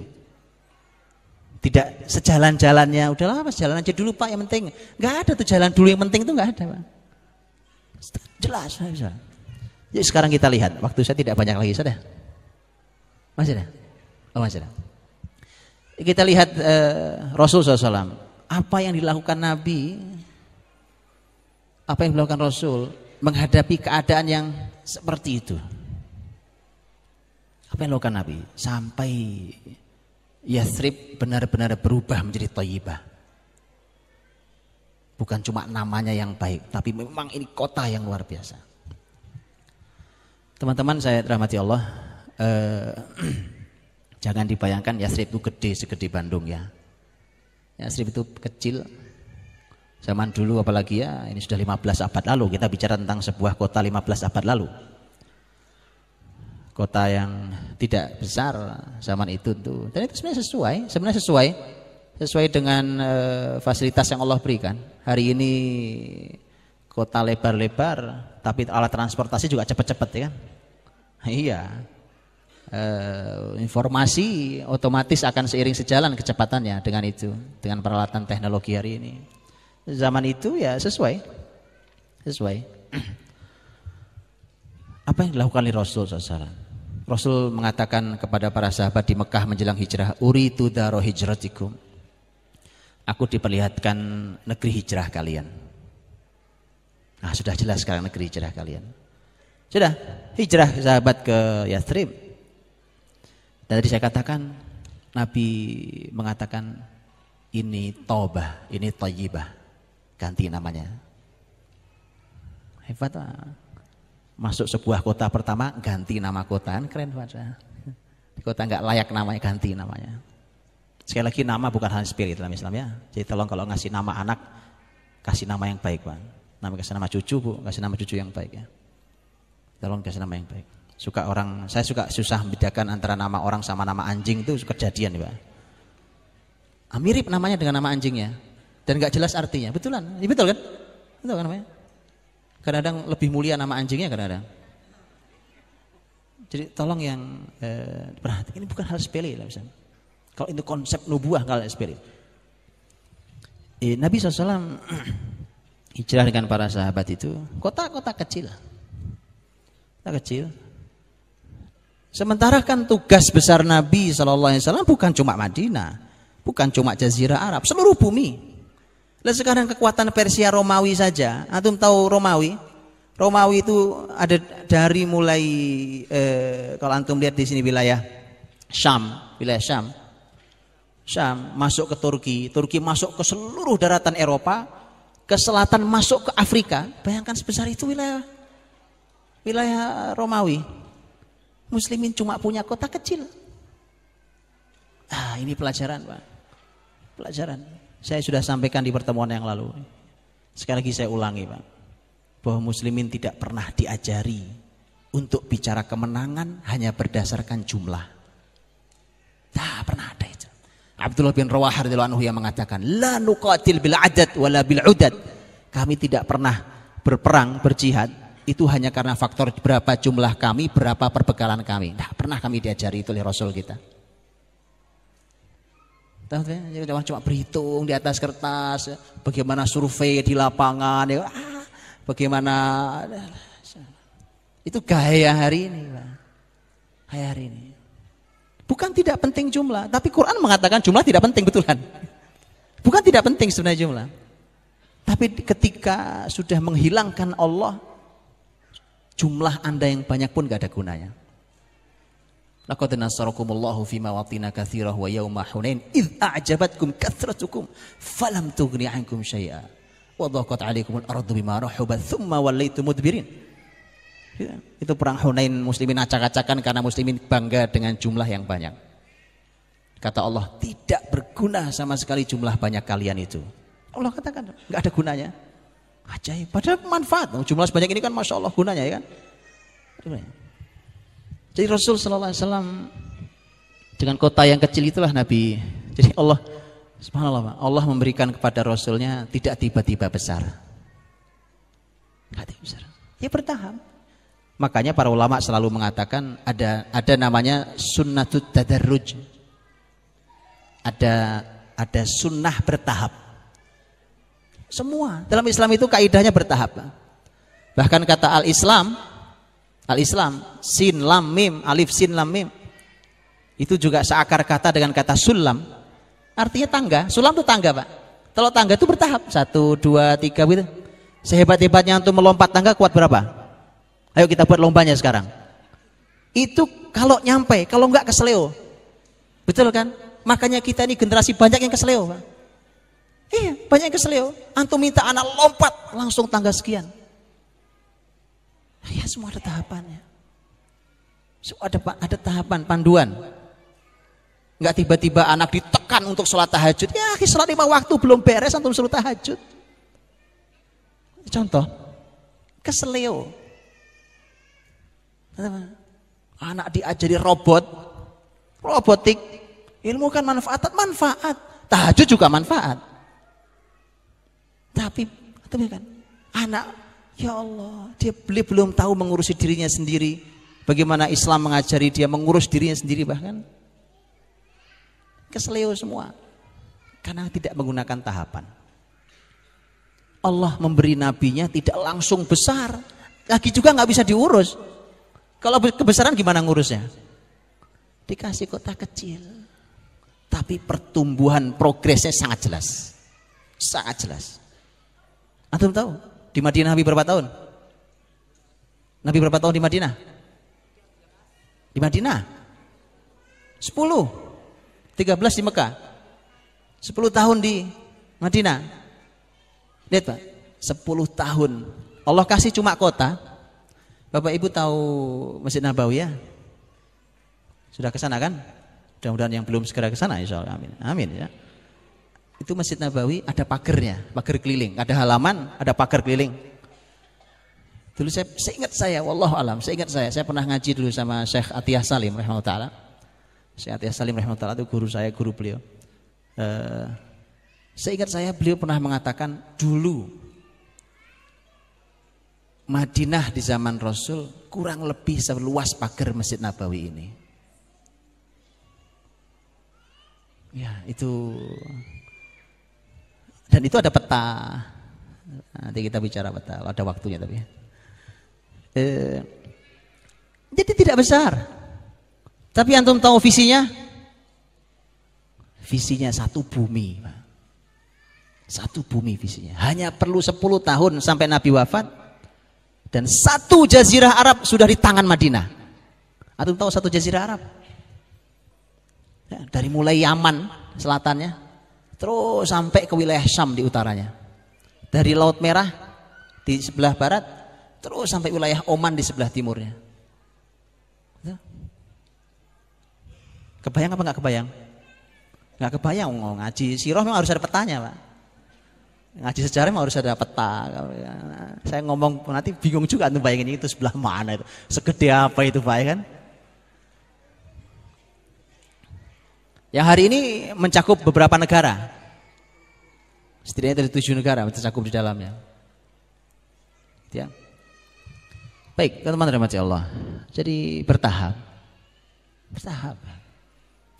Tidak sejalan-jalannya, udahlah mas jalan aja dulu pak, yang penting. Enggak ada tuh jalan dulu yang penting itu enggak ada pak. Jelas bisa. Jadi sekarang kita lihat, waktu saya tidak banyak lagi, sudah? Masih ada? Oh masih ada. Kita lihat Rasul SAW, apa yang dilakukan Nabi, apa yang dilakukan Rasul menghadapi keadaan yang seperti itu. Apa yang dilakukan Nabi sampai Yathrib benar-benar berubah menjadi Thayyibah. Bukan cuma namanya yang baik, tapi memang ini kota yang luar biasa. Teman-teman saya rahmati Allah, jangan dibayangkan Yathrib itu gede segede Bandung ya. Yathrib itu kecil. Zaman dulu apalagi ya, ini sudah 15 abad lalu, kita bicara tentang sebuah kota 15 abad lalu. Kota yang tidak besar zaman itu tuh. Dan itu sebenarnya sesuai dengan fasilitas yang Allah berikan. Hari ini kota lebar-lebar, tapi alat transportasi juga cepat-cepat ya kan? Iya. Informasi otomatis akan seiring sejalan kecepatannya dengan itu, dengan peralatan teknologi hari ini. Zaman itu ya sesuai. Apa yang dilakukan oleh Rasul SAW? Rasul mengatakan kepada para sahabat di Mekah menjelang hijrah, uritu daro hijratikum. Aku diperlihatkan negeri hijrah kalian. Nah sudah jelas sekarang negeri hijrah kalian. Sudah hijrah sahabat ke Yathrib. Dan tadi saya katakan, Nabi mengatakan ini Taubah, ini Thayyibah. Ganti namanya. Hebat lah. Masuk sebuah kota pertama ganti nama kota, keren banget. Di kota nggak layak namanya ganti namanya. Sekali lagi nama bukan hal sepele dalam Islam ya. Jadi tolong kalau ngasih nama anak kasih nama yang baik pak. Nama kasih nama cucu bu, kasih nama cucu yang baik ya. Tolong kasih nama yang baik. Saya suka susah membedakan antara nama orang sama nama anjing itu kejadian pak. Mirip namanya dengan nama anjingnya dan nggak jelas artinya. Betulan, ya, betul kan? Betul kan namanya? Kadang-kadang lebih mulia nama anjingnya kadang-kadang. Jadi tolong yang perhatikan, ini bukan hal sepele lah misalnya. Kalau itu konsep nubuah kalau sepele. Nabi SAW hijrah dengan para sahabat itu kota-kota kecil. Kota kecil. Sementara kan tugas besar Nabi SAW bukan cuma Madinah, bukan cuma Jazirah Arab, seluruh bumi. Lalu sekarang kekuatan Persia Romawi saja, antum tahu Romawi? Romawi itu ada dari mulai kalau antum lihat di sini wilayah Syam masuk ke Turki masuk ke seluruh daratan Eropa, ke selatan masuk ke Afrika. Bayangkan sebesar itu wilayah Romawi. Muslimin cuma punya kota kecil. Ini pelajaran, Pak. Pelajaran. Saya sudah sampaikan di pertemuan yang lalu. Sekali lagi saya ulangi Pak, bahwa muslimin tidak pernah diajari untuk bicara kemenangan hanya berdasarkan jumlah. Tak pernah ada itu. Abdullah bin Rawahah radhiyallahu anhu yang mengatakan, la nuqatil bil adad wala bil udad. Kami tidak pernah berperang, berjihad itu hanya karena faktor berapa jumlah kami, berapa perbekalan kami. Tidak pernah kami diajari itu oleh Rasul kita. Cuma berhitung di atas kertas, bagaimana survei di lapangan, bagaimana itu gaya hari ini, Pak. Gaya hari ini. Bukan tidak penting jumlah, tapi Quran mengatakan jumlah tidak penting, betulan. Bukan tidak penting sebenarnya jumlah, tapi ketika sudah menghilangkan Allah, jumlah Anda yang banyak pun gak ada gunanya. Laqad nasarakumullahu fi mawatin katsirah wa yauma Hunain id a'jabatkum kathratukum falam tughni 'ankum syai'a wa dhaqat 'alaikumul ardu bima rahabat tsumma wallaytum mudbirin. Itu perang Hunain, muslimin acak-acakan karena muslimin bangga dengan jumlah yang banyak. Kata Allah, tidak berguna sama sekali jumlah banyak kalian itu. Allah katakan, nggak ada gunanya. Ajaib, padahal manfaat. Jumlah sebanyak ini kan Masya Allah gunanya ya kan. Jadi Rasul Sallallahu Alaihi Wasallam dengan kota yang kecil itulah Nabi. Jadi Allah, subhanallah, Allah memberikan kepada Rasulnya tidak tiba-tiba besar. Nggak tiba besar. Ya bertahap. Makanya para ulama selalu mengatakan ada namanya sunnatut tadarruj. Ada sunnah bertahap. Semua dalam Islam itu kaidahnya bertahap. Bahkan kata al-Islam, sin lam mim, alif sin lam mim, itu juga seakar kata dengan kata sulam. Artinya tangga. Sulam itu tangga, Pak. Kalau tangga itu bertahap, 1, 2, 3 gitu. Sehebat-hebatnya untuk melompat tangga kuat berapa? Ayo kita buat lombanya sekarang. Itu kalau nyampe, kalau enggak keseleo. Betul kan? Makanya kita ini generasi banyak yang keseleo, Pak. Iya, banyak yang keseleo. Antum minta anak lompat langsung tangga sekian. Ya semua ada tahapannya. Semua ada tahapan panduan. Enggak tiba-tiba anak ditekan untuk sholat tahajud. Ya, sholat 5 waktu belum beres antum suruh tahajud. Contoh, keseleo. Anak diajari robotik. Ilmu kan manfaat. Tahajud juga manfaat. Tapi kan anak, ya Allah, dia belum tahu mengurusi dirinya sendiri. Bagaimana Islam mengajari dia mengurus dirinya sendiri, bahkan keseleo semua karena tidak menggunakan tahapan. Allah memberi nabinya tidak langsung besar, lagi juga nggak bisa diurus. Kalau kebesaran gimana ngurusnya? Dikasih kota kecil, tapi pertumbuhan progresnya sangat jelas, sangat jelas. Antum tahu di Madinah Nabi berapa tahun? Nabi berapa tahun di Madinah? Di Madinah 10, 13 di Mekah, 10 tahun di Madinah. Lihat Pak, 10 tahun Allah kasih cuma kota. Bapak Ibu tahu Masjid Nabawi ya? Sudah ke sana kan? Mudah-mudahan yang belum segera ke sana insyaallah, amin. Amin ya. Itu Masjid Nabawi ada pagernya, pagar keliling, ada halaman, ada pagar keliling. Dulu saya wallahu alam, saya pernah ngaji dulu sama Syekh Atiyah Salim rahimahullah taala. Syekh Atiyah Salim rahimahullah taala itu guru saya, guru beliau. Seingat saya beliau pernah mengatakan dulu Madinah di zaman Rasul kurang lebih seluas pagar Masjid Nabawi ini. Ya, itu. Dan itu ada peta. Nanti kita bicara peta, ada waktunya tapi. Jadi tidak besar. Tapi antum tahu visinya? Visinya satu bumi, Pak. Satu bumi visinya. Hanya perlu 10 tahun sampai Nabi wafat. Dan satu jazirah Arab sudah di tangan Madinah. Antum tahu satu jazirah Arab? Ya, dari mulai Yaman selatannya, terus sampai ke wilayah Syam di utaranya. Dari Laut Merah di sebelah barat, terus sampai wilayah Oman di sebelah timurnya. Kebayang apa nggak kebayang? Nggak kebayang. Ngaji sirah memang harus ada petanya, Pak. Ngaji sejarah memang harus ada peta. Saya ngomong nanti bingung juga tuh bayangin itu sebelah mana itu, segede apa itu, Pak, ya kan? Yang hari ini mencakup beberapa negara. Setidaknya dari 7 negara tercakup di dalamnya. Ya. Baik, teman-teman rahmati Allah. Jadi bertahap.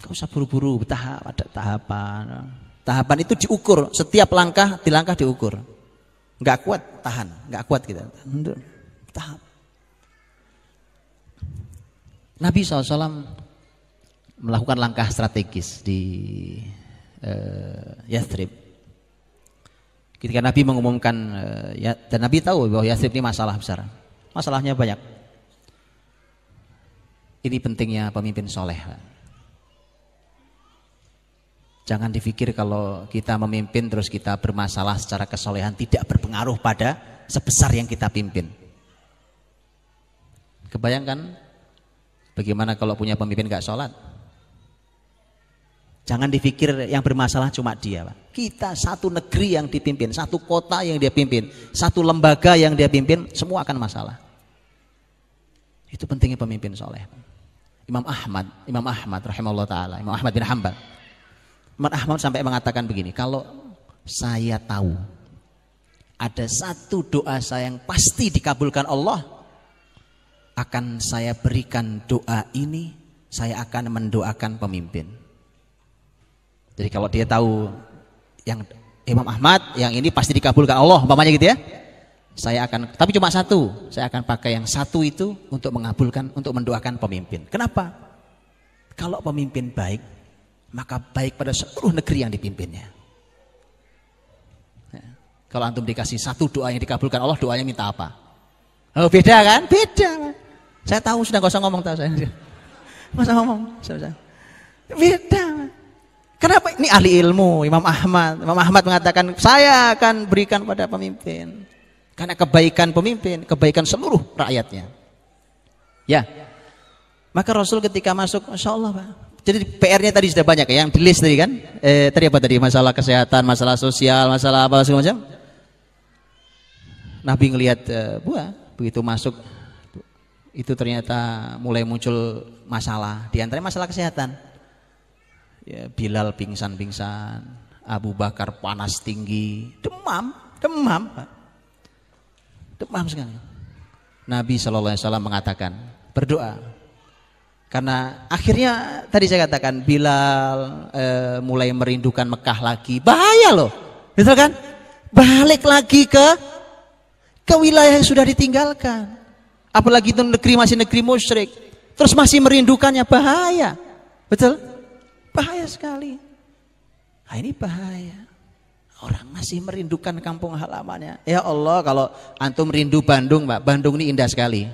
Gak usah buru-buru, bertahap, ada tahapan. Tahapan itu diukur, setiap langkah diukur. Nggak kuat, tahan. Nggak kuat kita. Tahap. Nabi SAW melakukan langkah strategis di Yathrib. Ketika Nabi mengumumkan, dan Nabi tahu bahwa Yathrib ini masalah besar. Masalahnya banyak. Ini pentingnya pemimpin soleh. Jangan dipikir kalau kita memimpin terus kita bermasalah secara kesolehan tidak berpengaruh pada sebesar yang kita pimpin. Kebayangkan bagaimana kalau punya pemimpin gak sholat? Jangan dipikir yang bermasalah cuma dia, Pak. Kita satu negeri yang dipimpin, satu kota yang dia pimpin, satu lembaga yang dia pimpin, semua akan masalah. Itu pentingnya pemimpin soleh. Imam Ahmad rahimahullah ta'ala, Imam Ahmad bin Hanbal. Imam Ahmad sampai mengatakan begini, kalau saya tahu ada satu doa saya yang pasti dikabulkan Allah, akan saya berikan doa ini, saya akan mendoakan pemimpin. Jadi kalau dia tahu yang Imam Ahmad yang ini pasti dikabulkan Allah, umpamanya gitu ya, saya akan, tapi cuma satu, saya akan pakai yang satu itu untuk mengabulkan, untuk mendoakan pemimpin. Kenapa? Kalau pemimpin baik, maka baik pada seluruh negeri yang dipimpinnya. Ya. Kalau antum dikasih satu doa yang dikabulkan Allah, doanya minta apa? Oh beda kan? Beda. Saya tahu, sudah gak usah ngomong, tahu saya. Gak usah ngomong. Beda. Kenapa? Ini ahli ilmu, Imam Ahmad. Imam Ahmad mengatakan, saya akan berikan pada pemimpin. Karena kebaikan pemimpin, kebaikan seluruh rakyatnya. Ya. Maka Rasul ketika masuk, Masya Allah Pak. Jadi PR-nya tadi sudah banyak ya, yang di list tadi kan. Tadi apa tadi? Masalah kesehatan, masalah sosial, masalah apa segala macam. Nabi ngelihat buah, begitu masuk, itu ternyata mulai muncul masalah. Di antaranya masalah kesehatan. Ya, Bilal pingsan-pingsan, Abu Bakar panas tinggi, demam Pak. Demam sekali. Nabi SAW mengatakan, berdoa. Karena akhirnya tadi saya katakan Bilal mulai merindukan Mekah lagi. Bahaya loh. Betul kan? Balik lagi ke wilayah yang sudah ditinggalkan. Apalagi itu negeri masih negeri musyrik. Terus masih merindukannya, bahaya. Betul? Bahaya sekali. Nah, ini bahaya. Orang masih merindukan kampung halamannya. Ya Allah, kalau antum rindu Bandung, Mbak, Bandung ini indah sekali.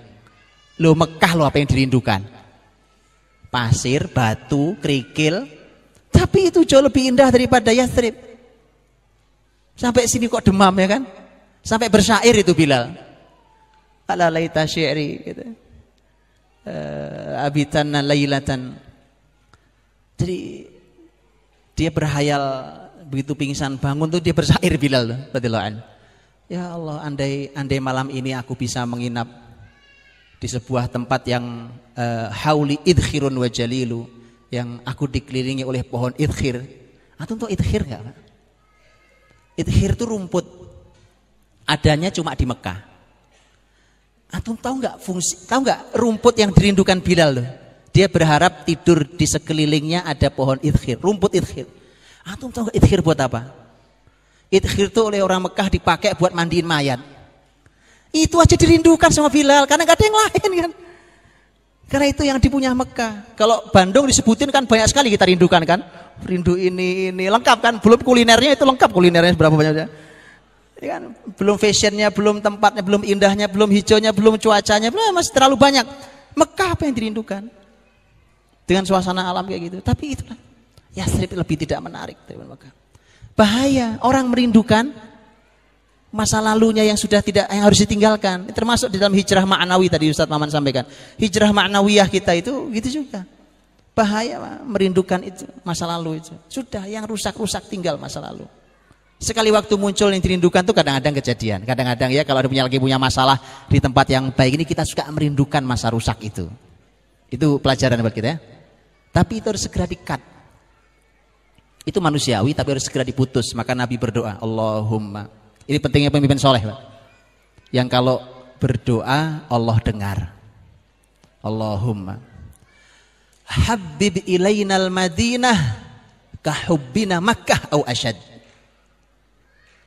Loh, Mekah loh apa yang dirindukan? Pasir, batu, kerikil. Tapi itu jauh lebih indah daripada Yathrib. Sampai sini kok demam ya kan? Sampai bersyair itu Bilal. Ala laita syi'ri gitu. Abitanna lailatan. Jadi dia berhayal begitu pingsan bangun tuh dia bersair Bilal radhiyallahu anhu. Ya Allah, andai malam ini aku bisa menginap di sebuah tempat yang hauli idkhirun wa jalilu, yang aku dikelilingi oleh pohon idkhir. Antum tahu idkhir enggak, Pak? Idkhir itu rumput. Adanya cuma di Mekah. Antum tahu enggak rumput yang dirindukan Bilal loh? Dia berharap tidur di sekelilingnya ada pohon idkhir, rumput idkhir. Antum tahu gak idkhir buat apa? Idkhir itu oleh orang Mekah dipakai buat mandiin mayat. Itu aja dirindukan sama Bilal, karena gak ada yang lain kan. Karena itu yang dipunya Mekah. Kalau Bandung disebutin kan banyak sekali kita rindukan kan. Rindu ini lengkap kan. Belum kulinernya itu lengkap, kulinernya berapa banyaknya. Ya kan? Belum fashionnya, belum tempatnya, belum indahnya, belum hijaunya, belum cuacanya, belum, masih terlalu banyak. Mekah apa yang dirindukan? Dengan suasana alam kayak gitu. Tapi itulah Yathrib lebih tidak menarik daripada Mekah. Bahaya orang merindukan masa lalunya yang sudah tidak, yang harus ditinggalkan. Termasuk di dalam hijrah ma'nawi tadi Ustaz Maman sampaikan. Hijrah ma'nawiyah kita itu gitu juga. Bahaya merindukan itu masa lalu itu. Sudah yang rusak-rusak tinggal masa lalu. Sekali waktu muncul yang dirindukan tuh kadang-kadang kejadian. Kadang-kadang ya kalau ada lagi punya masalah di tempat yang baik ini kita suka merindukan masa rusak itu. Itu pelajaran buat kita ya. Tapi itu harus segera di-cut. Itu manusiawi tapi harus segera diputus. Maka Nabi berdoa, Allahumma. Ini pentingnya pemimpin soleh, Pak. Yang kalau berdoa Allah dengar. Allahumma habib ilainal madinah kahubbina Makkah au asyad.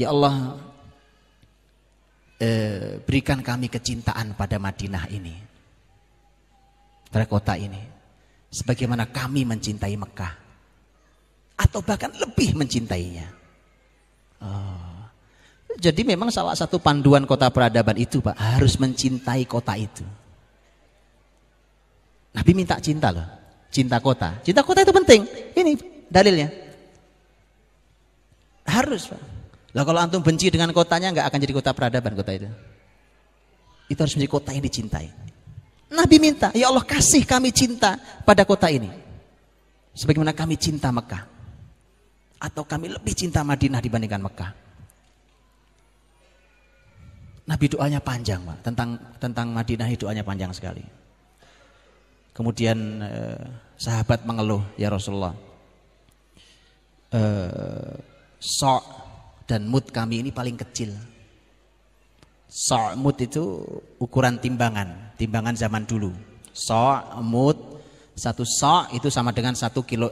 Ya Allah, berikan kami kecintaan pada Madinah ini, pada kota ini, sebagaimana kami mencintai Mekah, atau bahkan lebih mencintainya. Jadi memang salah satu panduan kota peradaban itu, Pak, harus mencintai kota itu. Nabi minta cinta loh, cinta kota. Cinta kota itu penting. Ini dalilnya. Harus, Pak. Lah kalau antum benci dengan kotanya nggak akan jadi kota peradaban kota itu. Itu harus menjadi kota yang dicintai. Nabi minta, ya Allah kasih kami cinta pada kota ini sebagaimana kami cinta Mekah. atau kami lebih cinta Madinah dibandingkan Mekah. Nabi doanya panjang, Pak. Tentang Madinah doanya panjang sekali. Kemudian sahabat mengeluh, ya Rasulullah, so' dan mud kami ini paling kecil. So' mud itu ukuran timbangan zaman dulu. So' mud, satu so' itu sama dengan 1 kilo,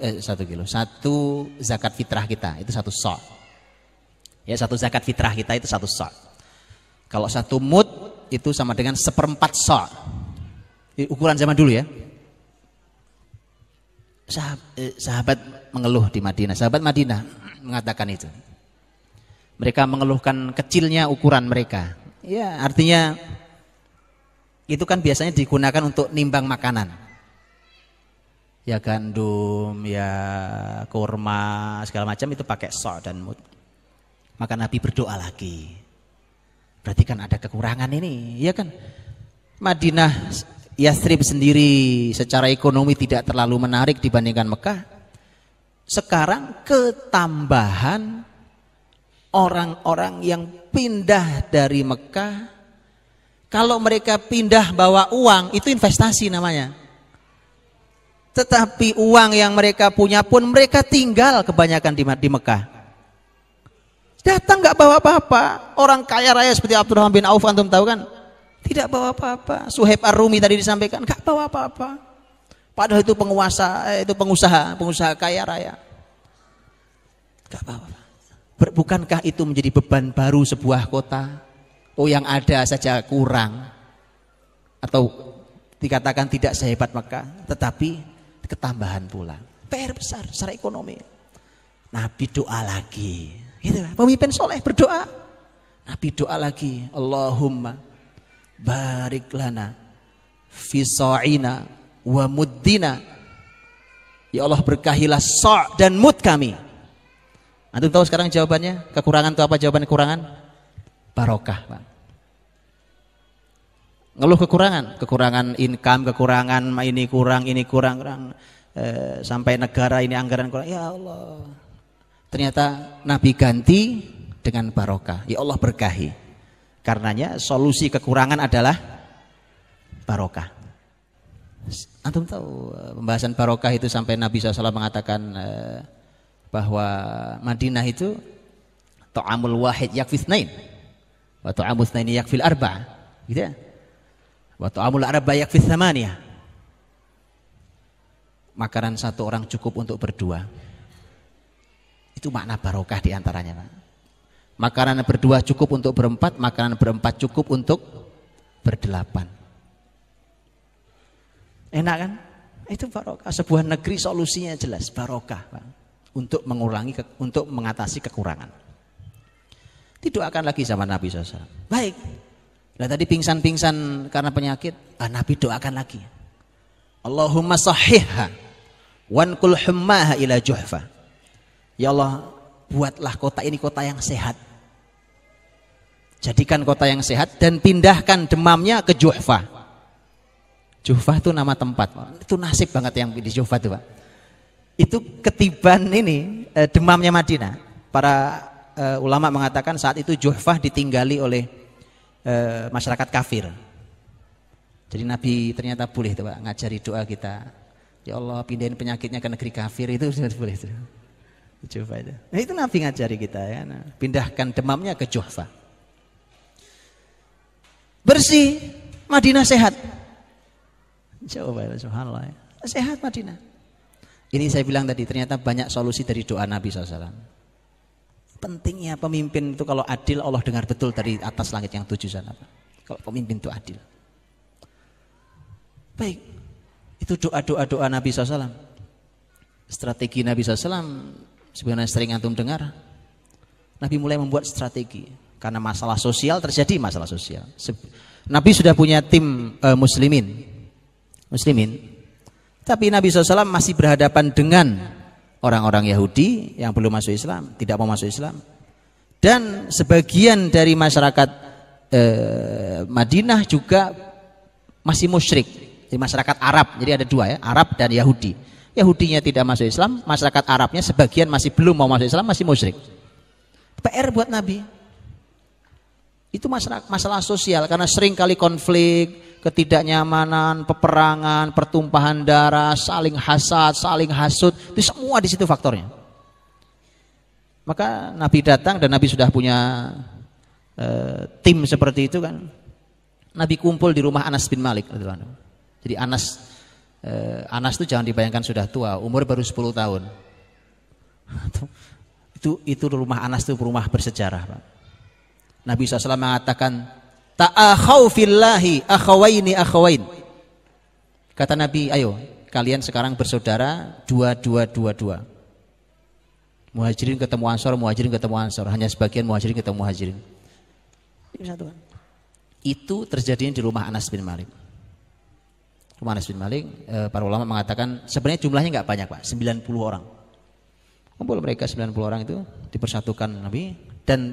satu zakat fitrah kita itu 1 so'. Ya, satu zakat fitrah kita itu 1 so'. Kalau 1 mud itu sama dengan 1/4 so'. Ukuran zaman dulu ya. Sahabat mengeluh di Madinah. Sahabat Madinah mengatakan itu. Mereka mengeluhkan kecilnya ukuran mereka. Ya, artinya itu kan biasanya digunakan untuk nimbang makanan. Ya gandum, ya kurma, segala macam itu pakai so' dan mud. Maka Nabi berdoa lagi. Berarti kan ada kekurangan ini, ya kan? Madinah, Yathrib sendiri secara ekonomi tidak terlalu menarik dibandingkan Mekah. Sekarang ketambahan orang-orang yang pindah dari Mekah. Kalau mereka pindah bawa uang, itu investasi namanya. Tetapi uang yang mereka punya pun mereka tinggal kebanyakan di Mekah. Datang nggak bawa apa-apa. Orang kaya raya seperti Abdurrahman bin Auf, antum tahu kan? Tidak bawa apa-apa. Suhaib Ar-Rumi tadi disampaikan, nggak bawa apa-apa. Padahal itu pengusaha kaya raya. Nggak bawa apa. Bukankah itu menjadi beban baru sebuah kota? Oh, yang ada saja kurang. Atau dikatakan tidak sehebat Mekah, tetapi ketambahan pula. PR besar secara ekonomi. Nabi doa lagi. Gitu, pemimpin soleh berdoa. Nabi doa lagi, Allahumma barik lana fi sa'ina wa muddina. Ya Allah, berkahilah sa' dan mud kami. Antum tahu sekarang jawabannya? Kekurangan itu apa jawaban kekurangan? Barokah, Pak. Ngeluh kekurangan income, kekurangan ini kurang, sampai negara ini anggaran kurang. Ya Allah. Ternyata Nabi ganti dengan barokah. Ya Allah, berkahi. Karenanya solusi kekurangan adalah barokah. Antum tahu pembahasan barokah itu sampai Nabi SAW mengatakan bahwa Madinah itu ta'amul wahid yakfi itsnain wa ta'amul itsnaini yakfil arba', gitu ya. Wa ta'amul arba' yakfi tsamaniyah. Makanan satu orang cukup untuk berdua. Itu makna barokah diantaranya, Pak. Makanan berdua cukup untuk berempat, makanan berempat cukup untuk berdelapan. Enak kan? Itu barokah. Sebuah negeri solusinya jelas barokah, Pak. Untuk mengatasi kekurangan. Didoakan lagi sama Nabi SAW. Baik. Nah, tadi pingsan karena penyakit, Nabi doakan lagi. Allahumma sahihha wankul hummaha ila Juhfa. Ya Allah, buatlah kota ini kota yang sehat. Jadikan kota yang sehat dan pindahkan demamnya ke Juhfa. Juhfa itu nama tempat. Itu nasib banget yang di Juhfa itu, Pak. Itu ketiban ini demamnya Madinah. Para ulama mengatakan saat itu Juhfa ditinggali oleh masyarakat kafir. Jadi Nabi ternyata boleh itu, Pak, ngajari doa kita. Ya Allah, pindahin penyakitnya ke negeri kafir, itu sudah boleh itu. Juhfa itu. Nah, itu Nabi ngajari kita ya. Nah, pindahkan demamnya ke Juhfa. Bersih, Madinah sehat. Coba ya, subhanallah. Sehat Madinah. Ini saya bilang tadi, ternyata banyak solusi dari doa Nabi SAW. Pentingnya pemimpin itu kalau adil, Allah dengar betul dari atas langit yang 7 sana. Kalau pemimpin itu adil. Baik, itu doa-doa Nabi SAW. Strategi Nabi SAW, sebenarnya sering antum dengar, Nabi mulai membuat strategi. Karena masalah sosial, terjadi masalah sosial. Nabi sudah punya tim muslimin. Tapi Nabi SAW masih berhadapan dengan orang-orang Yahudi yang belum masuk Islam, tidak mau masuk Islam. Dan sebagian dari masyarakat Madinah juga masih musyrik. Di masyarakat Arab, jadi ada dua ya, Arab dan Yahudi. Yahudinya tidak masuk Islam, masyarakat Arabnya sebagian masih belum mau masuk Islam, masih musyrik. PR buat Nabi. Itu masalah sosial karena sering kali konflik, ketidaknyamanan, peperangan, pertumpahan darah, saling hasad, saling hasut, itu semua di situ faktornya. Maka Nabi datang dan Nabi sudah punya tim seperti itu kan. Nabi kumpul di rumah Anas bin Malik. Jadi Anas itu jangan dibayangkan sudah tua, umur baru 10 tahun. Itu rumah Anas itu rumah bersejarah, Pak. Nabi SAW mengatakan, ta'akhau fillahi akhawaini akhawain. Kata Nabi, ayo kalian sekarang bersaudara dua. Muhajirin ketemu Ansor, muhajirin ketemu Ansor. Hanya sebagian muhajirin ketemu muhajirin. Itu terjadi di rumah Anas bin Malik. Rumah Anas bin Malik, para ulama mengatakan sebenarnya jumlahnya nggak banyak, Pak, 90 orang. Kumpul mereka 90 orang itu dipersatukan Nabi, dan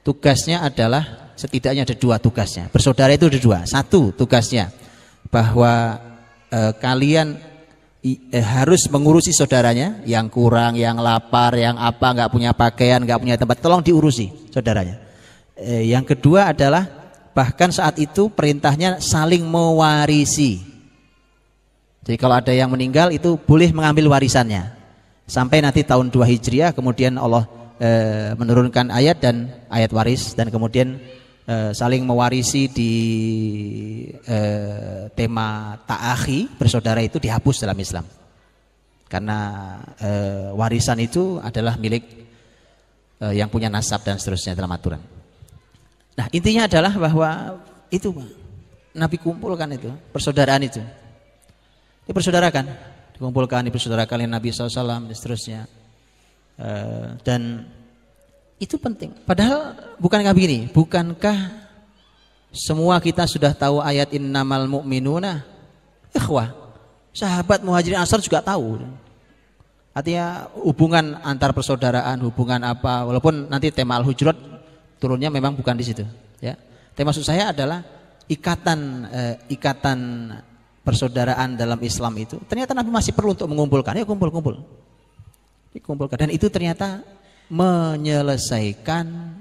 tugasnya adalah setidaknya ada 2 tugasnya. Bersaudara itu ada 2. 1 tugasnya bahwa kalian harus mengurusi saudaranya yang kurang, yang lapar, yang apa, nggak punya pakaian, nggak punya tempat, tolong diurusi saudaranya. Yang kedua adalah bahkan saat itu perintahnya saling mewarisi. Jadi kalau ada yang meninggal itu boleh mengambil warisannya. Sampai nanti tahun 2 Hijriah kemudian Allah menurunkan ayat dan ayat waris, dan kemudian saling mewarisi di tema ta'akhi, bersaudara itu dihapus dalam Islam. Karena warisan itu adalah milik yang punya nasab dan seterusnya dalam aturan. Nah, intinya adalah bahwa itu, Pak, Nabi kumpulkan itu, persaudaraan itu. Dipersaudarakan, dikumpulkan, dipersaudarakan oleh Nabi SAW dan seterusnya. Dan itu penting. Padahal bukankah begini? Bukankah semua kita sudah tahu ayat innamal mu'minuna ikhwah? Sahabat Muhajirin Ansar juga tahu. Artinya hubungan antar persaudaraan, hubungan apa, walaupun nanti tema Al-Hujurat turunnya memang bukan di situ, ya. Tapi maksud saya adalah ikatan persaudaraan dalam Islam itu ternyata Nabi masih perlu untuk mengumpulkan. Ya dikumpulkan, dan itu ternyata menyelesaikan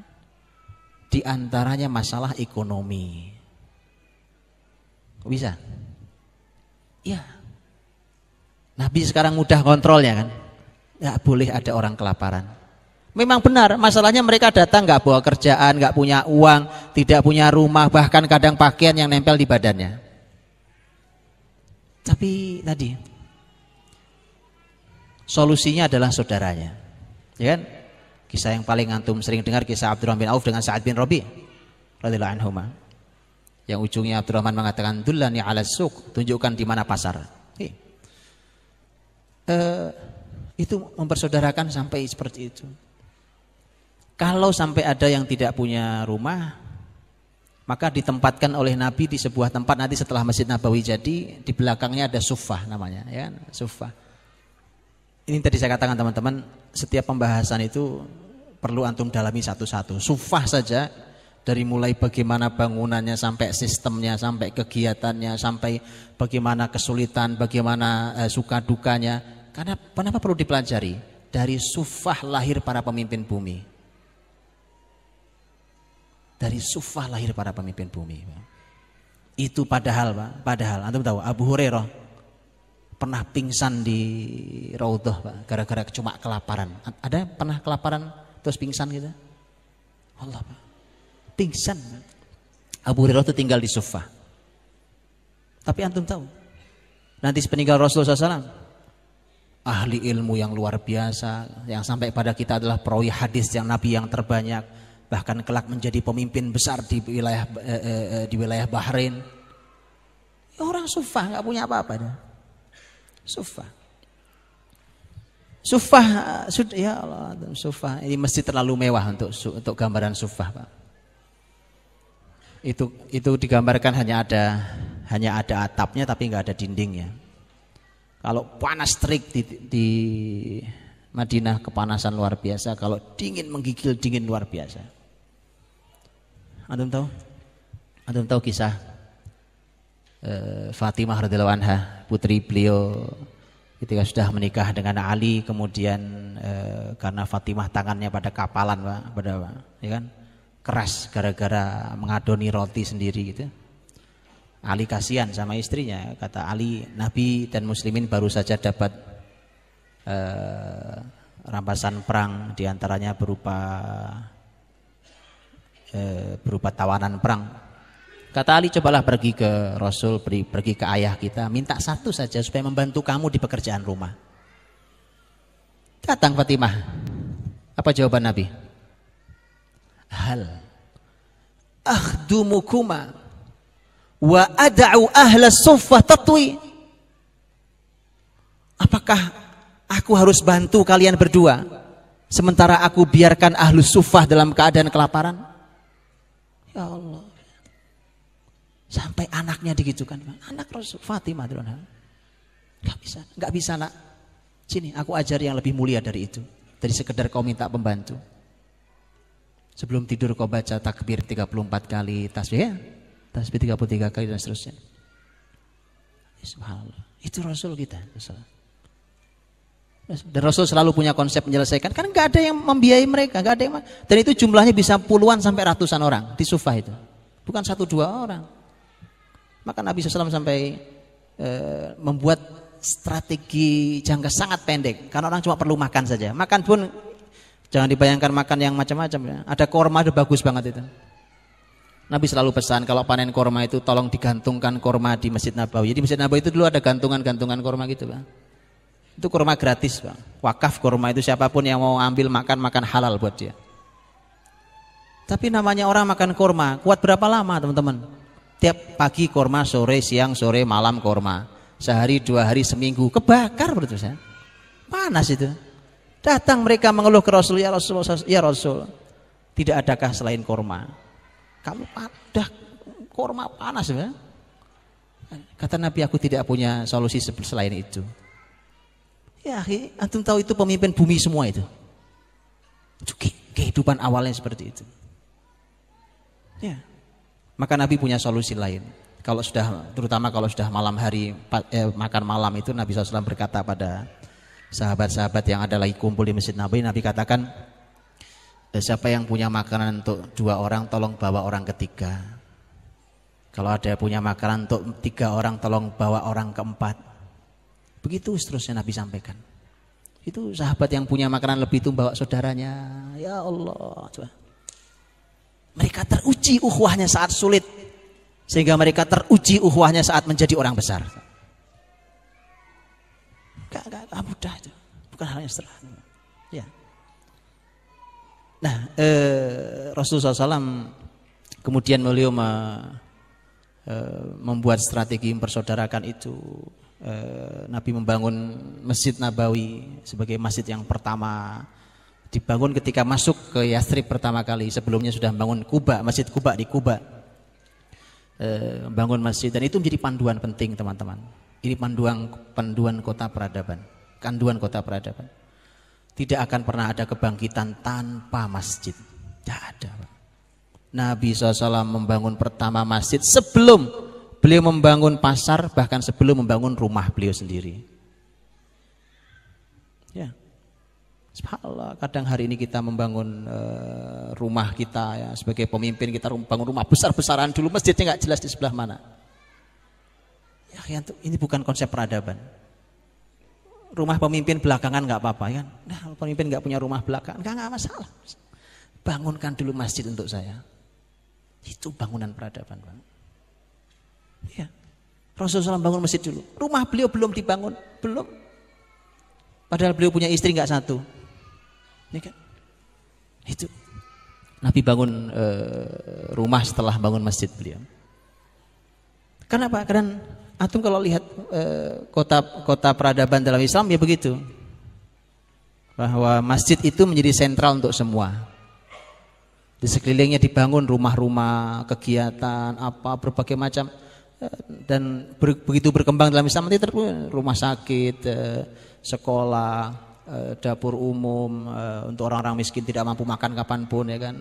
diantaranya masalah ekonomi. Kok bisa? Ya, Nabi sekarang mudah kontrolnya kan. Nggak boleh ada orang kelaparan. Memang benar, masalahnya mereka datang nggak bawa kerjaan, nggak punya uang, tidak punya rumah, bahkan kadang pakaian yang nempel di badannya. Tapi tadi solusinya adalah saudaranya, ya kan? Kisah yang paling antum sering dengar kisah Abdurrahman bin Auf dengan Sa'ad bin Rabi' radhiyallahu anhuma. Yang ujungnya Abdurrahman mengatakan dullani 'ala suq, tunjukkan di mana pasar. Itu mempersaudarakan sampai seperti itu. Kalau sampai ada yang tidak punya rumah, maka ditempatkan oleh Nabi di sebuah tempat, nanti setelah Masjid Nabawi jadi, di belakangnya ada suffah namanya, ya, suffah. Ini tadi saya katakan teman-teman, setiap pembahasan itu perlu antum dalami satu-satu. Suffah saja, dari mulai bagaimana bangunannya sampai sistemnya, sampai kegiatannya, sampai bagaimana kesulitan, bagaimana suka dukanya. Karena kenapa perlu dipelajari? Dari suffah lahir para pemimpin bumi. Dari suffah lahir para pemimpin bumi. Itu padahal, Pak, antum tahu Abu Hurairah pernah pingsan di Raudhah, Pak, gara-gara cuma kelaparan. Ada pernah kelaparan terus pingsan gitu? Allah, Pak. Pingsan. Abu Hurairah itu tinggal di suffah. Tapi antum tahu, nanti sepeninggal Rasulullah SAW, ahli ilmu yang luar biasa, yang sampai pada kita adalah perawi hadis yang Nabi yang terbanyak, bahkan kelak menjadi pemimpin besar di wilayah Bahrain. Orang suffah, nggak punya apa-apa dah. Suffah, ya Allah, suffah. Ini mesti terlalu mewah untuk gambaran suffah, Pak. Itu digambarkan hanya ada atapnya tapi nggak ada dindingnya. Kalau panas terik di Madinah, kepanasan luar biasa. Kalau dingin menggigil, dingin luar biasa. Antum tahu kisah Fatimah radhiyallahu anha, putri beliau ketika sudah menikah dengan Ali, kemudian karena Fatimah tangannya pada kapalan Pak, ya kan, keras gara-gara mengadoni roti sendiri gitu. Ali kasihan sama istrinya, kata Ali, Nabi dan muslimin baru saja dapat rampasan perang, diantaranya berupa tawanan perang. Kata Ali, cobalah pergi ke Rasul, pergi ke ayah kita, minta satu saja supaya membantu kamu di pekerjaan rumah. Datang Fatimah, apa jawaban Nabi? Hal akhdumukuma wa ad'u ahla suffah tatwi. Apakah aku harus bantu kalian berdua sementara aku biarkan ahlu suffah dalam keadaan kelaparan? Ya Allah, sampai anaknya digitukan, anak Rasul Fatimah, nggak bisa nak, sini aku ajari yang lebih mulia dari itu, dari sekedar kau minta pembantu. Sebelum tidur kau baca takbir 34 kali, tasbih 33 kali dan seterusnya. Subhanallah, itu Rasul kita. Dan Rasul selalu punya konsep menyelesaikan, kan nggak ada yang membiayai mereka, nggak ada yang, dan itu jumlahnya bisa puluhan sampai ratusan orang di Sufah itu, bukan 1-2 orang. Maka Nabi SAW sampai membuat strategi jangka sangat pendek, karena orang cuma perlu makan saja. Makan pun jangan dibayangkan makan yang macam-macam ya. Ada korma, itu bagus banget itu. Nabi selalu pesan kalau panen korma itu tolong digantungkan korma di Masjid Nabawi. Jadi Masjid Nabawi itu dulu ada gantungan-gantungan korma gitu Bang. Itu korma gratis Bang. Wakaf korma itu, siapapun yang mau ambil makan halal buat dia. Tapi namanya orang makan korma, kuat berapa lama teman-teman? Tiap pagi korma, sore, siang, sore, malam korma. Sehari, 2 hari, seminggu, kebakar betul saya. Panas itu. Datang mereka mengeluh ke Rasul, ya Rasul, tidak adakah selain korma? Kamu udah korma panas ya? Kata Nabi, aku tidak punya solusi selain itu. Ya, antum tahu itu pemimpin bumi semua itu. Kehidupan awalnya seperti itu. Ya. Maka Nabi punya solusi lain. Terutama kalau sudah malam hari makan malam itu, Nabi SAW berkata pada sahabat-sahabat yang ada lagi kumpul di Masjid Nabawi, Nabi katakan, siapa yang punya makanan untuk 2 orang, tolong bawa orang ketiga. Kalau ada punya makanan untuk 3 orang, tolong bawa orang keempat. Begitu seterusnya Nabi sampaikan. Itu sahabat yang punya makanan lebih itu bawa saudaranya. Ya Allah, coba. Mereka teruji ukhuwahnya saat sulit, sehingga mereka teruji ukhuwahnya saat menjadi orang besar. Gak mudah itu, bukan hal yang sederhana. Ya. Nah, Rasulullah SAW kemudian beliau membuat strategi mempersaudarakan itu. Nabi membangun Masjid Nabawi sebagai masjid yang pertama dibangun ketika masuk ke Yathrib pertama kali. Sebelumnya sudah membangun Masjid Quba di Quba. Bangun masjid, dan itu menjadi panduan penting teman-teman. Ini panduan kota peradaban, kanduan kota peradaban. Tidak akan pernah ada kebangkitan tanpa masjid. Tidak ada. Nabi SAW membangun pertama masjid sebelum beliau membangun pasar, bahkan sebelum membangun rumah beliau sendiri. Ya, subhanallah. Kadang hari ini kita membangun rumah kita ya, sebagai pemimpin kita bangun rumah besar-besaran dulu, masjidnya nggak jelas di sebelah mana. Ya, ini bukan konsep peradaban. Rumah pemimpin belakangan nggak apa-apa kan? Nah, pemimpin nggak punya rumah belakangan nggak masalah. Bangunkan dulu masjid untuk saya. Itu bangunan peradaban, Bang. Ya. Rasulullah SAW bangun masjid dulu. Rumah beliau belum dibangun, belum. Padahal beliau punya istri nggak satu. Ini kan? Itu. Nabi bangun rumah setelah bangun masjid beliau. Kenapa? Karena antum kalau lihat kota peradaban dalam Islam ya begitu. Bahwa masjid itu menjadi sentral untuk semua. Di sekelilingnya dibangun rumah-rumah, kegiatan, berbagai macam. Dan begitu berkembang dalam Islam, nanti rumah sakit, sekolah, dapur umum, untuk orang-orang miskin tidak mampu makan kapanpun ya kan.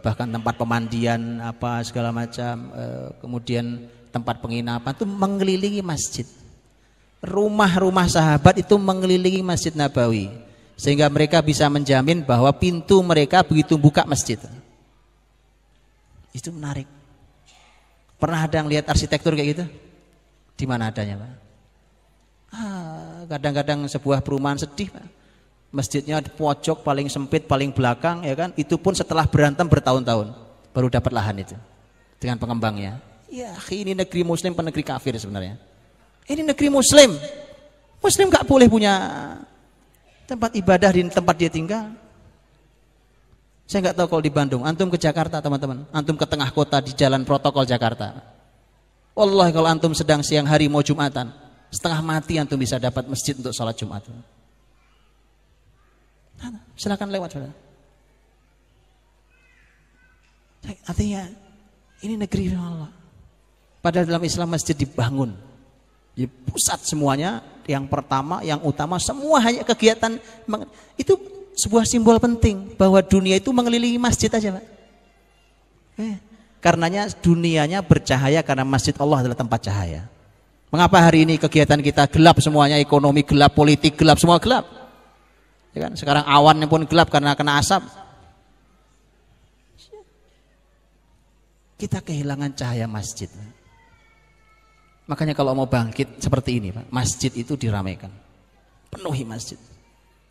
Bahkan tempat pemandian segala macam, kemudian tempat penginapan itu mengelilingi masjid. rumah-rumah sahabat itu mengelilingi Masjid Nabawi, sehingga mereka bisa menjamin bahwa pintu mereka begitu buka masjid. Itu menarik. Pernah ada yang lihat arsitektur kayak gitu? Di mana adanya, Pak? Kadang-kadang sebuah perumahan sedih, Pak. Masjidnya di pojok paling sempit, paling belakang, ya kan? Itu pun setelah berantem bertahun-tahun baru dapat lahan itu dengan pengembangnya. Ya, ini negeri Muslim, negeri kafir sebenarnya. Ini negeri Muslim. Muslim nggak boleh punya tempat ibadah di tempat dia tinggal. Saya nggak tahu kalau di Bandung. Antum ke Jakarta, teman-teman. Antum ke tengah kota di jalan protokol Jakarta. Wallahi kalau antum sedang siang hari mau Jumatan, setengah mati antum bisa dapat masjid untuk sholat Jumat. Silakan lewat, saudara. Artinya ini negeri Allah. Padahal dalam Islam masjid dibangun di pusat semuanya, yang pertama, yang utama, semua hanya kegiatan itu sebuah simbol penting bahwa dunia itu mengelilingi masjid aja, Pak. Karenanya dunianya bercahaya karena masjid Allah adalah tempat cahaya. Mengapa hari ini kegiatan kita gelap semuanya, ekonomi gelap, politik gelap, semua gelap? Ya kan? Sekarang awannya pun gelap karena kena asap. Kita kehilangan cahaya masjid. Makanya kalau mau bangkit seperti ini, Pak, masjid itu diramaikan, penuhi masjid,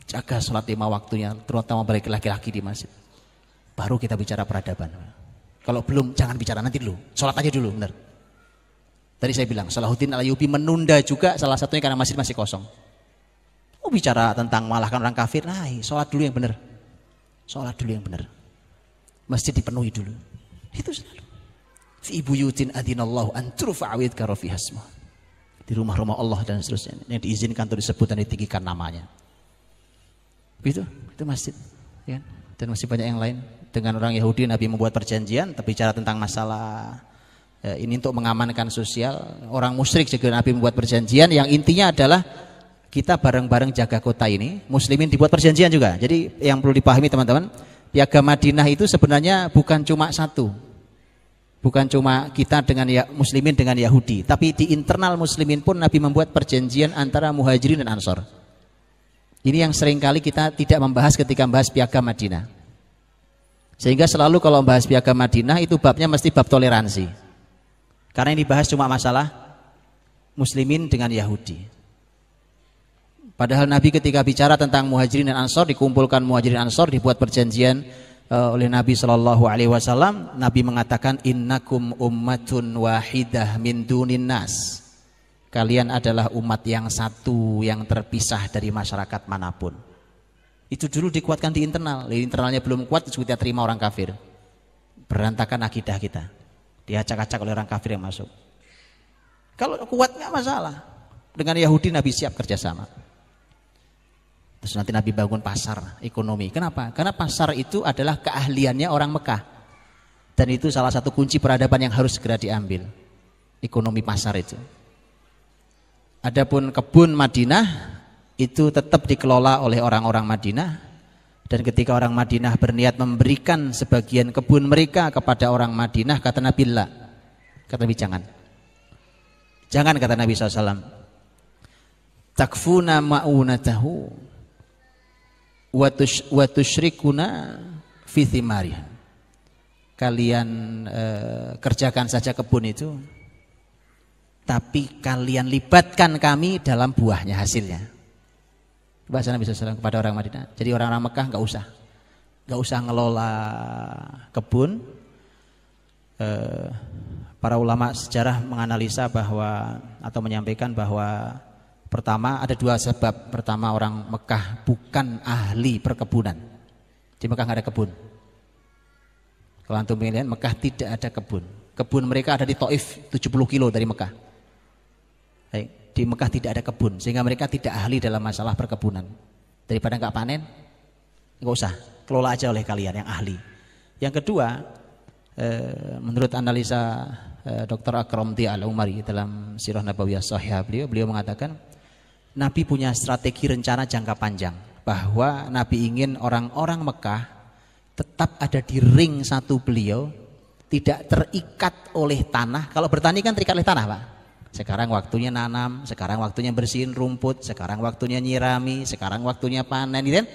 jaga sholat 5 waktunya, terutama bagi laki-laki di masjid. Baru kita bicara peradaban. Kalau belum, jangan bicara, nanti dulu, sholat aja dulu, benar. Tadi saya bilang, Salahuddin Al-Ayyubi menunda juga salah satunya karena masjid masih kosong. Oh, bicara tentang malahkan orang kafir, nah, sholat dulu yang benar, sholat dulu yang benar, masjid dipenuhi dulu. Itu selalu. Fi buyutin adinallahu an turfa'a wa yudhkara fiha ismuh. Di rumah-rumah Allah dan seterusnya yang diizinkan untuk disebut dan ditinggikan namanya. Begitu, itu masjid, ya. Dan masih banyak yang lain. Dengan orang Yahudi Nabi membuat perjanjian, tapi bicara tentang masalah ini untuk mengamankan sosial. Orang musyrik juga Nabi membuat perjanjian yang intinya adalah kita bareng-bareng jaga kota ini. Muslimin dibuat perjanjian juga. Jadi yang perlu dipahami teman-teman, Piagam Madinah itu sebenarnya bukan cuma satu. Bukan cuma kita dengan muslimin dengan Yahudi, tapi di internal muslimin pun Nabi membuat perjanjian antara muhajirin dan ansor. Ini yang seringkali kita tidak membahas ketika membahas Piagam Madinah. Sehingga selalu kalau membahas Piagam Madinah itu babnya mesti bab toleransi. Karena ini dibahas cuma masalah muslimin dengan Yahudi. Padahal Nabi ketika bicara tentang muhajirin dan ansor, dikumpulkan muhajirin dan ansor, dibuat perjanjian oleh Nabi Shallallahu Alaihi Wasallam. Nabi mengatakan innakum ummatun wahidah min dunin nas. Kalian adalah umat yang satu yang terpisah dari masyarakat manapun. Itu dulu dikuatkan di internal. Di internalnya belum kuat, kita terima orang kafir. Berantakan akidah kita. Diacak-acak oleh orang kafir yang masuk. Kalau kuat nggak masalah. Dengan Yahudi Nabi siap kerjasama. Terus nanti Nabi bangun pasar ekonomi. Kenapa? Karena pasar itu adalah keahliannya orang Mekah. Dan itu salah satu kunci peradaban yang harus segera diambil. Ekonomi pasar itu. Adapun kebun Madinah itu tetap dikelola oleh orang-orang Madinah. Dan ketika orang Madinah berniat memberikan sebagian kebun mereka kepada orang Madinah, kata Nabi la. Kata Nabi jangan. Jangan, kata Nabi SAW. Takfuna ma'unatahu wa tusyrikuna fi thimariha. Kalian kerjakan saja kebun itu, tapi kalian libatkan kami dalam buahnya, hasilnya. Bahasa Nabi SAW kepada orang Madinah. Jadi orang-orang Mekah nggak usah ngelola kebun. Para ulama sejarah menganalisa bahwa atau menyampaikan bahwa pertama ada dua sebab. Pertama, orang Mekah bukan ahli perkebunan. Di Mekah nggak ada kebun. Kalau antum lihat Mekah tidak ada kebun. Kebun mereka ada di Taif 70 kilo dari Mekah. Di Mekah tidak ada kebun, sehingga mereka tidak ahli dalam masalah perkebunan. Daripada nggak panen, nggak usah, kelola aja oleh kalian yang ahli. Yang kedua, menurut analisa Dr. Akram T. Al-Umari dalam Sirah Nabawiyah Shahihah, beliau mengatakan Nabi punya strategi rencana jangka panjang, bahwa Nabi ingin orang-orang Mekah tetap ada di ring satu beliau, tidak terikat oleh tanah. Kalau bertani kan terikat oleh tanah, Pak. Sekarang waktunya nanam, sekarang waktunya bersihin rumput, sekarang waktunya nyirami, sekarang waktunya panen, gitu kan?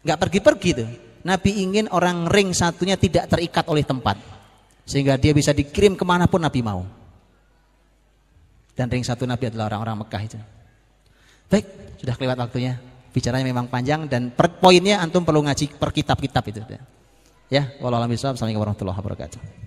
Nggak pergi-pergi tuh. Nabi ingin orang ring satunya tidak terikat oleh tempat, sehingga dia bisa dikirim kemanapun Nabi mau. Dan ring satu Nabi adalah orang-orang Mekah itu. Baik, sudah kelewat waktunya. Bicaranya memang panjang dan poinnya antum perlu ngaji per kitab-kitab itu. Ya, wallahualam bishawab. Assalamualaikum warahmatullahi wabarakatuh.